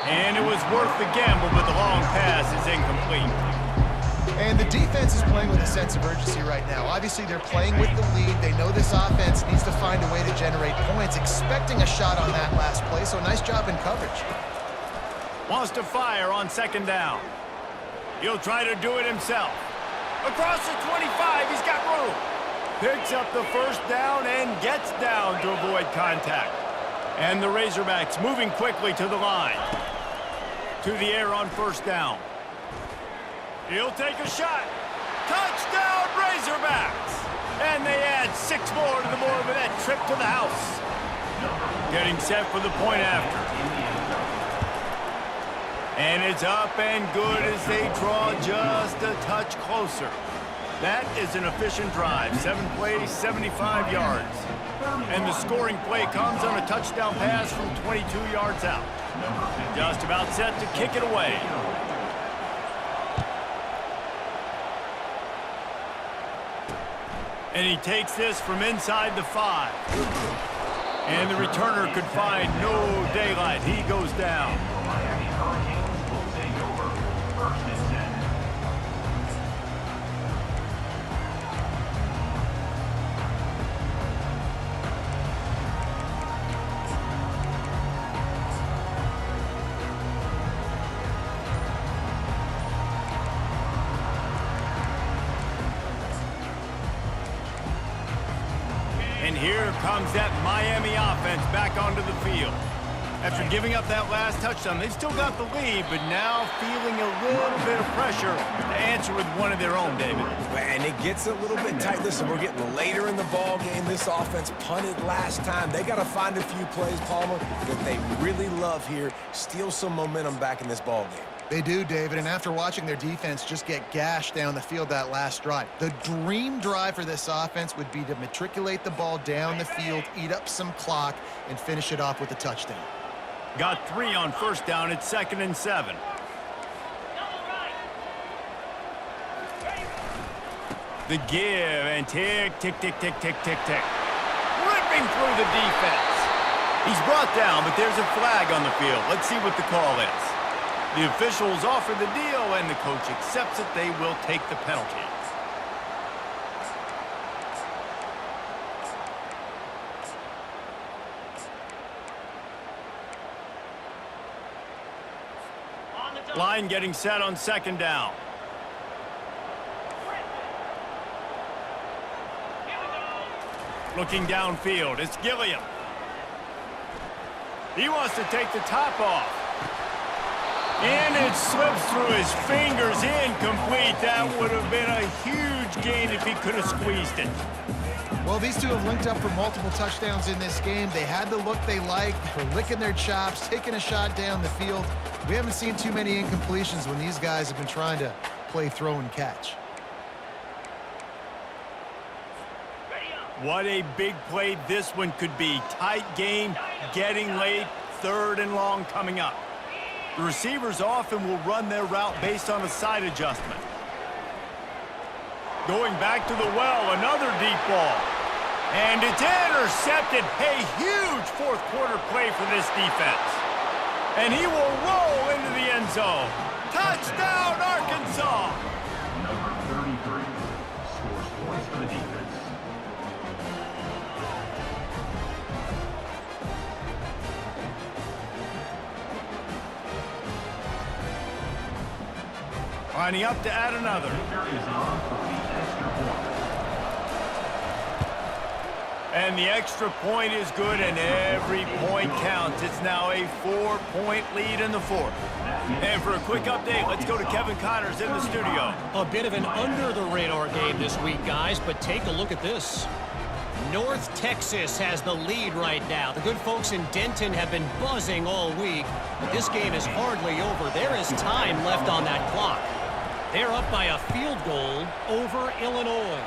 And it was worth the gamble, but the long pass is incomplete. And the defense is playing with a sense of urgency right now. Obviously, they're playing with the lead. They know this offense needs to find a way to generate points, expecting a shot on that last play, so nice job in coverage. Wants to fire on second down. He'll try to do it himself. Across the 25, he's got room. Picks up the first down and gets down to avoid contact. And the Razorbacks moving quickly to the line. To the air on first down. He'll take a shot. Touchdown, Razorbacks! And they add 6 more to the board with that trip to the house. Getting set for the point after. And it's up and good as they draw just a touch closer. That is an efficient drive. 7 plays, 75 yards. And the scoring play comes on a touchdown pass from 22 yards out. Just about set to kick it away. And he takes this from inside the 5. And the returner could find no daylight. He goes down. Miami Hurricanes will take over first and 10. And here comes that Miami offense back onto the field. After giving up that last touchdown, they've still got the lead, but now feeling a little bit of pressure to answer with one of their own, David. And it gets a little bit tight. Listen, we're getting later in the ball game. This offense punted last time. They got to find a few plays, Palmer, that they really love here. Steal some momentum back in this ball game. They do, David, and after watching their defense just get gashed down the field that last drive, the dream drive for this offense would be to matriculate the ball down the field, eat up some clock, and finish it off with a touchdown. Got 3 on first down. It's 2nd and 7. The give and tick, tick, tick, tick, tick, tick, tick. Ripping through the defense. He's brought down, but there's a flag on the field. Let's see what the call is. The officials offer the deal, and the coach accepts it. They will take the penalty. Line getting set on 2nd down. Looking downfield, it's Gilliam. He wants to take the top off. And it slips through his fingers, incomplete. That would have been a huge gain if he could have squeezed it. Well, these two have linked up for multiple touchdowns in this game. They had the look they liked. They were licking their chops, taking a shot down the field. We haven't seen too many incompletions when these guys have been trying to play throw and catch. What a big play this one could be. Tight game, getting late, 3rd and long coming up. The receivers often will run their route based on a side adjustment. Going back to the well, another deep ball. And it's intercepted. A huge 4th quarter play for this defense. And he will roll into the end zone. Touchdown, Arkansas! Number 33 scores points for the defense. Lining up to add another. Kicker is on for the extra point. And the extra point is good, and every point counts. It's now a 4-point lead in the 4th. And for a quick update, let's go to Kevin Connors in the studio. A bit of an under-the-radar game this week, guys, but take a look at this. North Texas has the lead right now. The good folks in Denton have been buzzing all week, but this game is hardly over. There is time left on that clock. They're up by a field goal over Illinois.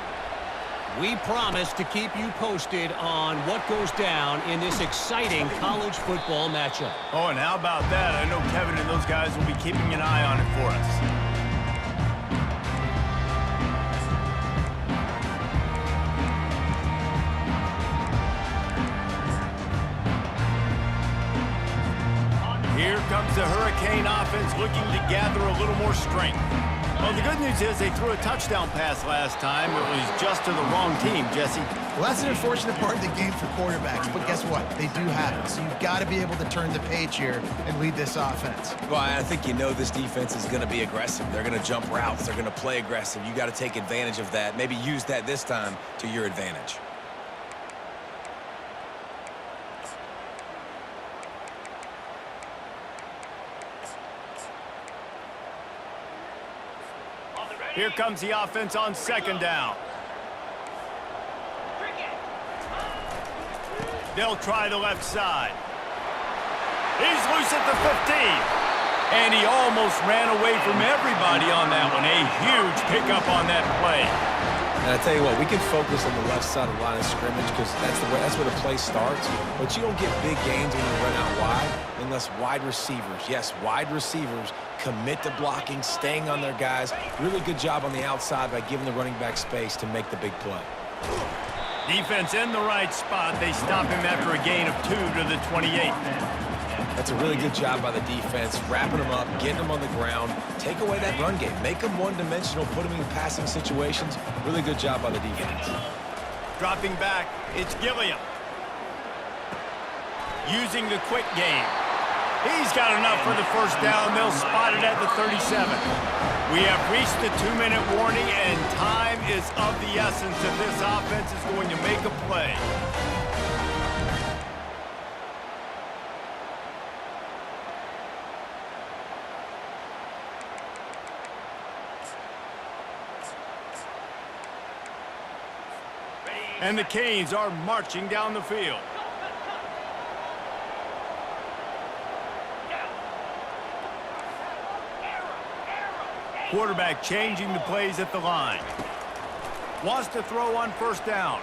We promise to keep you posted on what goes down in this exciting college football matchup. Oh, and how about that? I know Kevin and those guys will be keeping an eye on it for us. Here comes the Hurricane offense looking to gather a little more strength. Well, the good news is they threw a touchdown pass last time. It was just to the wrong team, Jesse. Well, that's an unfortunate part of the game for quarterbacks, but guess what? They do have it, so you've got to be able to turn the page here and lead this offense. Well, I think you know this defense is going to be aggressive. They're going to jump routes. They're going to play aggressive. You got to take advantage of that. Maybe use that this time to your advantage. Here comes the offense on 2nd down. They'll try the left side. He's loose at the 15. And he almost ran away from everybody on that one. A huge pickup on that play. And I tell you what, we can focus on the left side of the line of scrimmage because that's where the play starts. But you don't get big gains when you run out wide unless wide receivers, yes, wide receivers, commit to blocking, staying on their guys. Really good job on the outside by giving the running back space to make the big play. Defense in the right spot. They stop him after a gain of 2 to the 28. That's a really good job by the defense, wrapping them up, getting them on the ground, take away that run game, make them one-dimensional, put them in passing situations. Really good job by the defense. Dropping back, it's Gilliam. Using the quick game. He's got enough for the first down. They'll spot it at the 37. We have reached the 2-minute warning, and time is of the essence if this offense is going to make a play. And the Canes are marching down the field. Quarterback changing the plays at the line. Wants to throw on first down.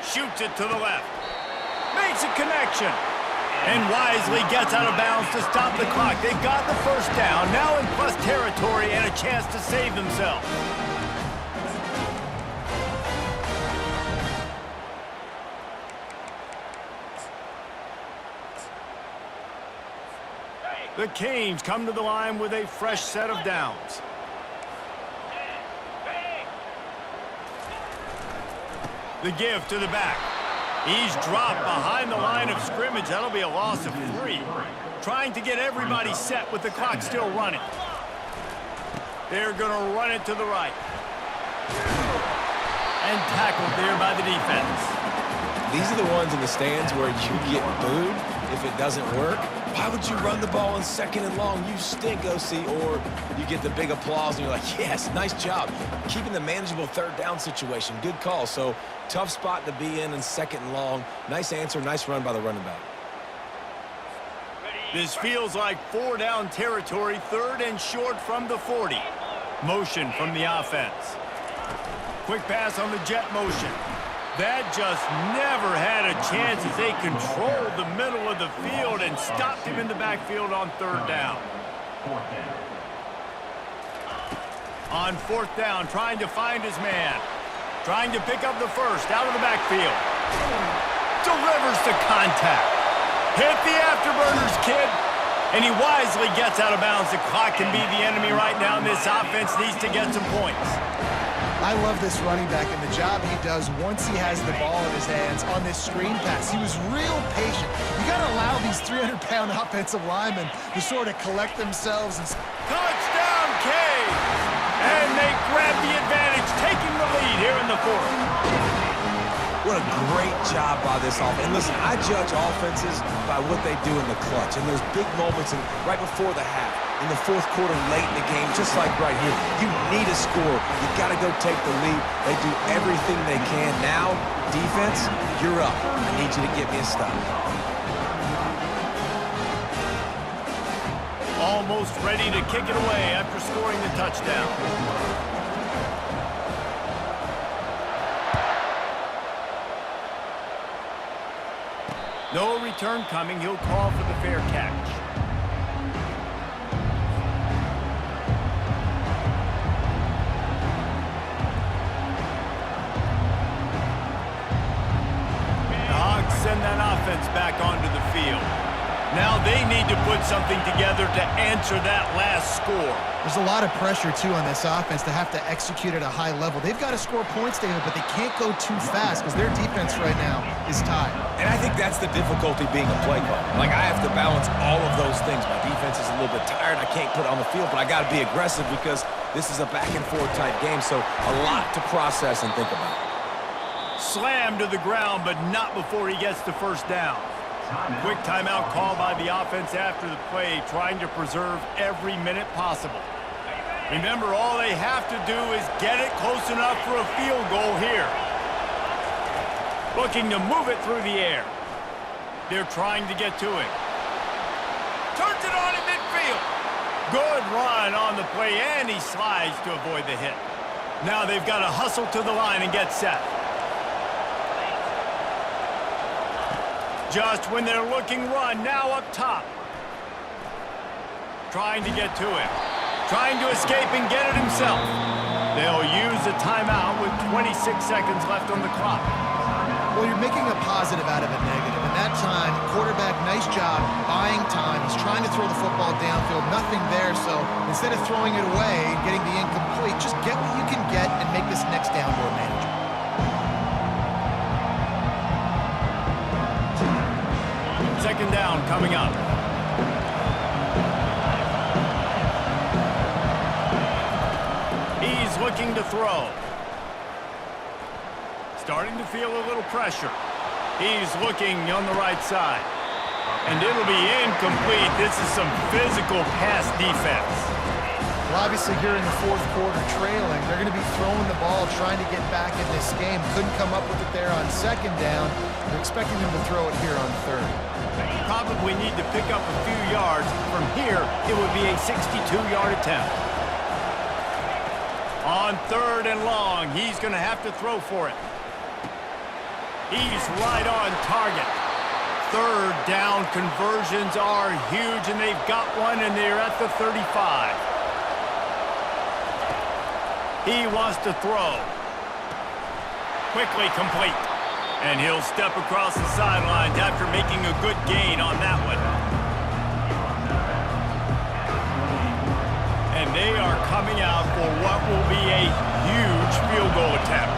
Shoots it to the left. Makes a connection. And wisely gets out of bounds to stop the clock. They got the first down, now in plus territory and a chance to save themselves. The Canes come to the line with a fresh set of downs. The give to the back. He's dropped behind the line of scrimmage. That'll be a loss of 3. Trying to get everybody set with the clock still running. They're going to run it to the right. And tackled there by the defense. These are the ones in the stands where you get booed if it doesn't work. Why would you run the ball in 2nd and long? You stink, OC. Or you get the big applause and you're like, yes, nice job. Keeping the manageable 3rd down situation. Good call. So tough spot to be in 2nd and long. Nice answer, nice run by the running back. This feels like 4 down territory, 3rd and short from the 40. Motion from the offense. Quick pass on the jet motion. That just never had a chance as they controlled the middle of the field and stopped him in the backfield on 3rd down. On 4th down, trying to find his man. Trying to pick up the first out of the backfield. Delivers to contact. Hit the afterburners, kid. And he wisely gets out of bounds. The clock can be the enemy right now, and this offense needs to get some points. I love this running back and the job he does once he has the ball in his hands on this screen pass. He was real patient. You got to allow these 300-pound offensive linemen to sort of collect themselves. And touchdown, Canes! And they grab the advantage, taking the lead here in the 4th. What a great job by this offense. And listen, I judge offenses by what they do in the clutch. And those big moments right before the half, in the 4th quarter, late in the game, just like right here. You need a score. You got to go take the lead. They do everything they can. Now, defense, you're up. I need you to get me a stop. Almost ready to kick it away after scoring the touchdown. No return coming. He'll call for the fair catch. The Hogs send that offense back onto the field. Now they need to put something together to answer that last score. there's a lot of pressure, too, on this offense to have to execute at a high level. They've got to score points, David, but they can't go too fast because their defense right now is tied. And I think that's the difficulty being a play caller. Like, I have to balance all of those things. My defense is a little bit tired. I can't put it on the field, but I got to be aggressive because this is a back-and-forth type game, so a lot to process and think about. Slammed to the ground, but not before he gets the first down. Quick timeout call by the offense after the play, trying to preserve every minute possible. Remember, all they have to do is get it close enough for a field goal here. Looking to move it through the air. They're trying to get to it. Turns it on in midfield. Good run on the play, and he slides to avoid the hit. Now they've got to hustle to the line and get set. Just when they're looking run, now up top. Trying to get to it. Trying to escape and get it himself. They'll use a timeout with 26 seconds left on the clock. Well, you're making a positive out of a negative. And that time, quarterback, nice job, buying time. He's trying to throw the football downfield. Nothing there, so instead of throwing it away and getting the incomplete, just get what you can get and make this next down more manageable. Second down coming up. He's looking to throw. Starting to feel a little pressure. He's looking on the right side. And it'll be incomplete. This is some physical pass defense. Well, obviously here in the fourth quarter trailing, they're going to be throwing the ball, trying to get back in this game. Couldn't come up with it there on second down. They're expecting them to throw it here on third. Probably need to pick up a few yards. From here, it would be a 62-yard attempt. On third and long, he's going to have to throw for it. He's right on target. Third down conversions are huge, and they've got one, and they're at the 35. He wants to throw. Quickly complete. And he'll step across the sidelines after making a good gain on that one. And they are coming out for what will be a huge field goal attempt.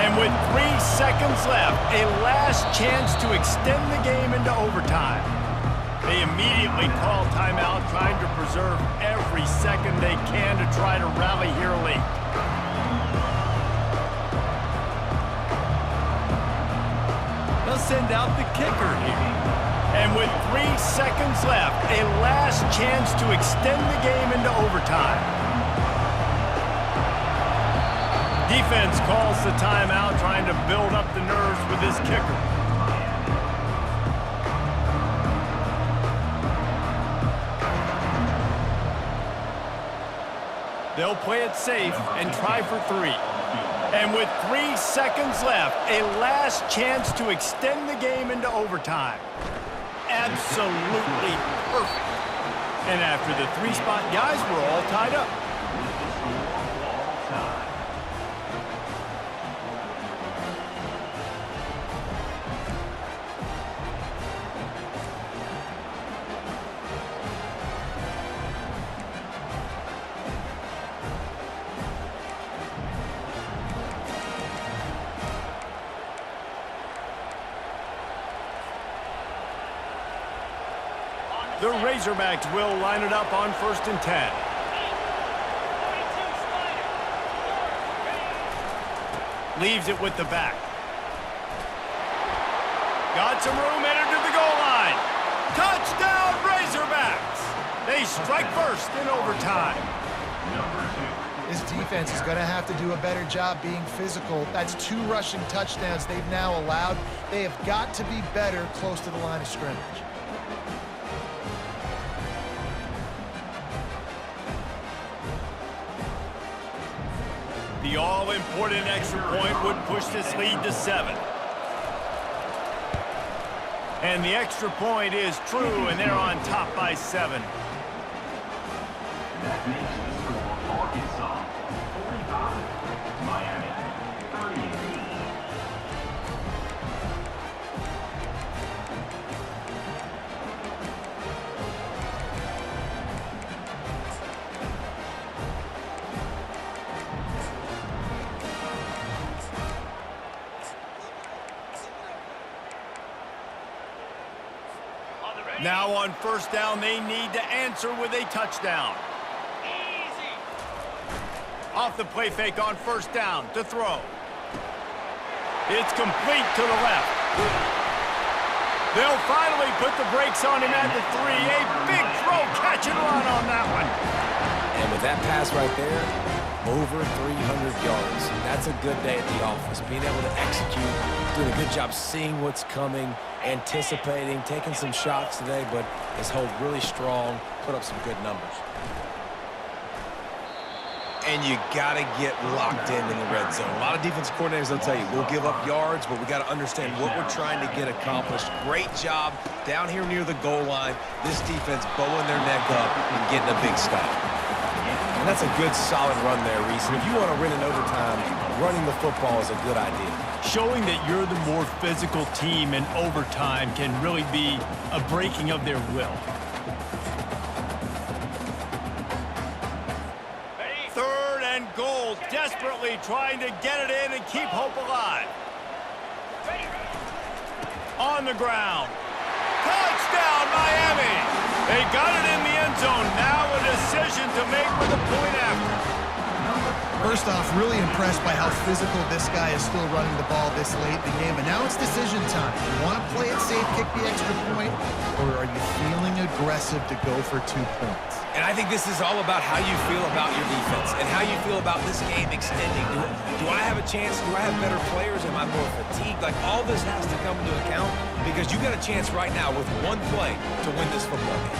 And with 3 seconds left, a last chance to extend the game into overtime. They immediately call timeout, trying to preserve every second they can to try to rally here late. They'll send out the kicker here. And with 3 seconds left, a last chance to extend the game into overtime. Defense calls the timeout, trying to build up the nerves with this kicker. They'll play it safe and try for 3. And with 3 seconds left, a last chance to extend the game into overtime. Absolutely perfect. And after the 3-spot guys, we're all tied up. The Razorbacks will line it up on 1st and 10. Leaves it with the back. Got some room, entered to the goal line. Touchdown, Razorbacks! They strike first in overtime. This defense is going to have to do a better job being physical. That's 2 rushing touchdowns they've now allowed. They have got to be better close to the line of scrimmage. The all-important extra point would push this lead to 7. And the extra point is true, and they're on top by 7. That makes the score Arkansas 45, Miami 38. Now on 1st down, they need to answer with a touchdown. Easy. Off the play fake on 1st down to throw. It's complete to the left. They'll finally put the brakes on him at the 3. A big throw, catch and run on that one. And with that pass right there, over 300 yards. That's a good day at the office. Being able to execute, doing a good job seeing what's coming, anticipating, taking some shots today, but his hold really strong, put up some good numbers. And you got to get locked in the red zone. A lot of defensive coordinators, they'll tell you, we'll give up yards, but we got to understand what we're trying to get accomplished. Great job down here near the goal line. This defense bowing their neck up and getting a big stop. And that's a good, solid run there, Reese. And if you want to win in overtime, running the football is a good idea. Showing that you're the more physical team in overtime can really be a breaking of their will. Third and goal, desperately trying to get it in and keep hope alive. On the ground. Touchdown, Miami! They got it in the end zone. Now a decision to make with a point after. First off, really impressed by how physical this guy is still running the ball this late in the game. But now it's decision time. You want to play it safe kick the extra point, or are you feeling aggressive to go for 2 points? And I think this is all about how you feel about your defense and how you feel about this game extending. Do I have a chance? Do I have better players? Am I more fatigued? Like, all this has to come into account because you got a chance right now with one play to win this football game.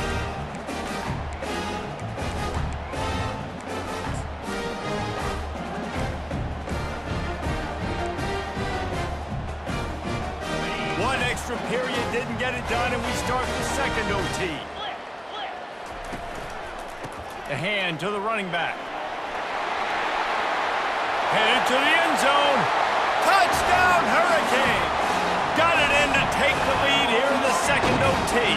One extra period didn't get it done, and we start the second OT. The hand to the running back. Headed to the end zone. Touchdown, Hurricanes! Got it in to take the lead here in the second OT.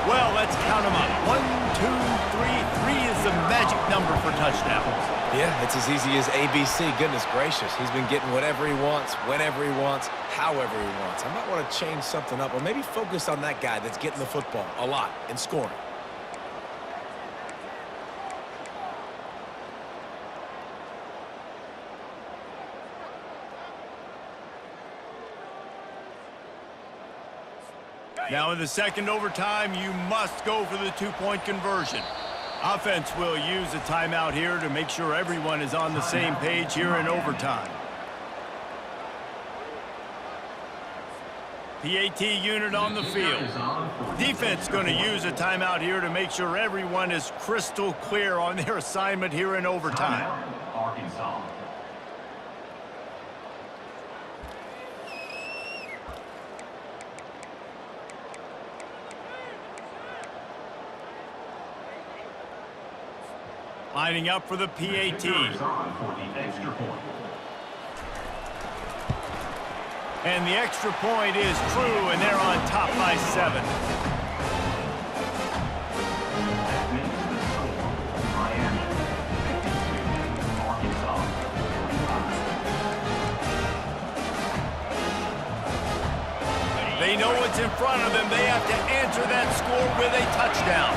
Well, let's count them up. 1, 2, 3. 3 is the magic number for touchdowns. Yeah, it's as easy as ABC. Goodness gracious. He's been getting whatever he wants, whenever he wants, however he wants. I might want to change something up or maybe focus on that guy that's getting the football a lot and scoring. Now in the second overtime, you must go for the 2-point conversion. Offense will use a timeout here to make sure everyone is on the same page here in overtime. PAT unit on the field. Defense going to use a timeout here to make sure everyone is crystal clear on their assignment here in overtime. Arkansas. Lining up for the PAT. For the extra point. And the extra point is true, and they're on top by 7. That makes the score Miami 52, Arkansas 45. They know what's in front of them. They have to answer that score with a touchdown.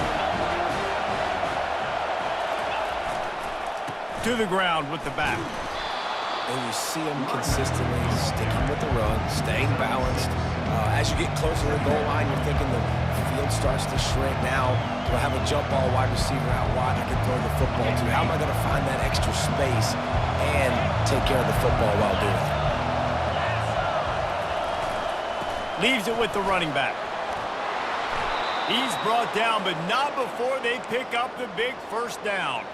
To the ground with the back. And you see him consistently sticking with the run, staying balanced. As you get closer to the goal line, you're thinking the field starts to shrink. Now, do I have a jump ball wide receiver out wide I can throw the football to? How am I going to find that extra space and take care of the football while doing it? Leaves it with the running back. He's brought down, but not before they pick up the big first down.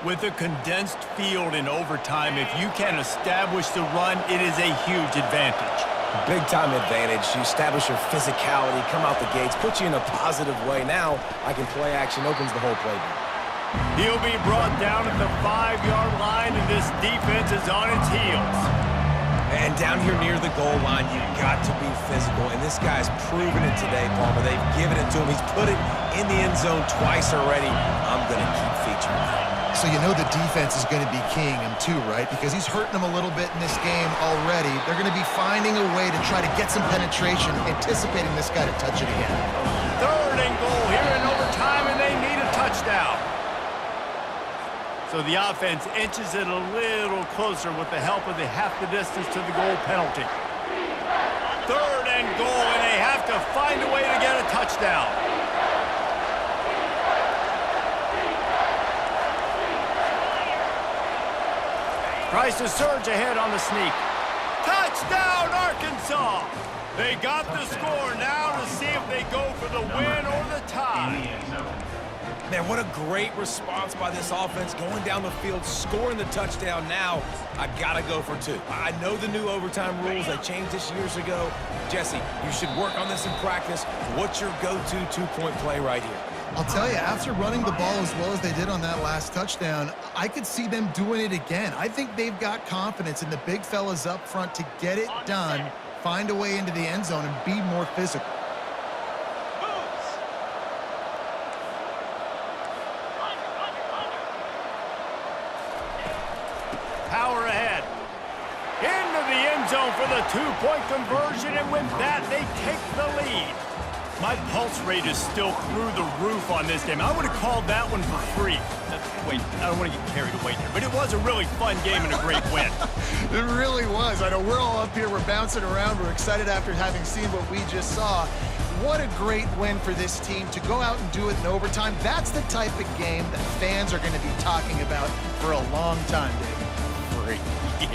With a condensed field in overtime, if you can establish the run, it is a huge advantage. Big-time advantage. You establish your physicality, come out the gates, put you in a positive way. Now, I can play action, opens the whole playbook. He'll be brought down at the 5-yard line, and this defense is on its heels. And down here near the goal line, you've got to be physical. And this guy's proven it today, Palmer. They've given it to him. He's put it in the end zone twice already. I'm going to keep featuring that. So you know the defense is going to be keying him too, right? Because he's hurting them a little bit in this game already. They're going to be finding a way to try to get some penetration, anticipating this guy to touch it again. 3rd and goal here in overtime, and they need a touchdown. So the offense inches it a little closer with the help of the half the distance to the goal penalty. 3rd and goal, and they have to find a way to get a touchdown. Tries to surge ahead on the sneak. Touchdown, Arkansas! They got the score now to see if they go for the win or the tie. Man, what a great response by this offense, going down the field, scoring the touchdown. Now, I gotta go for 2. I know the new overtime rules, they changed this years ago. Jesse, you should work on this in practice. What's your go-to 2-point play right here? I'll tell you, after running the ball as well as they did on that last touchdown, I could see them doing it again. I think they've got confidence in the big fellas up front to get it done, find a way into the end zone, and be more physical. Power ahead. Into the end zone for the 2-point conversion, and with that, they take the lead. My pulse rate is still through the roof on this game. I would have called that one for free. Wait, I don't want to get carried away here, but it was a really fun game and a great win. It really was. I know we're all up here, we're bouncing around, we're excited after having seen what we just saw. What a great win for this team to go out and do it in overtime. That's the type of game that fans are going to be talking about for a long time, Dave. Free.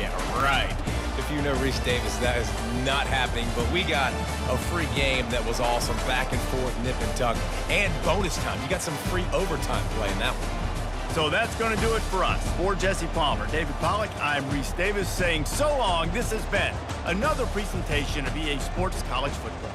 Yeah, right. If you know Reese Davis, that is not happening, but we got a free game that was awesome, back and forth, nip and tuck, and bonus time. You got some free overtime play in that one. So that's going to do it for us. For Jesse Palmer, David Pollack, I'm Reese Davis saying so long. This has been another presentation of EA Sports College Football.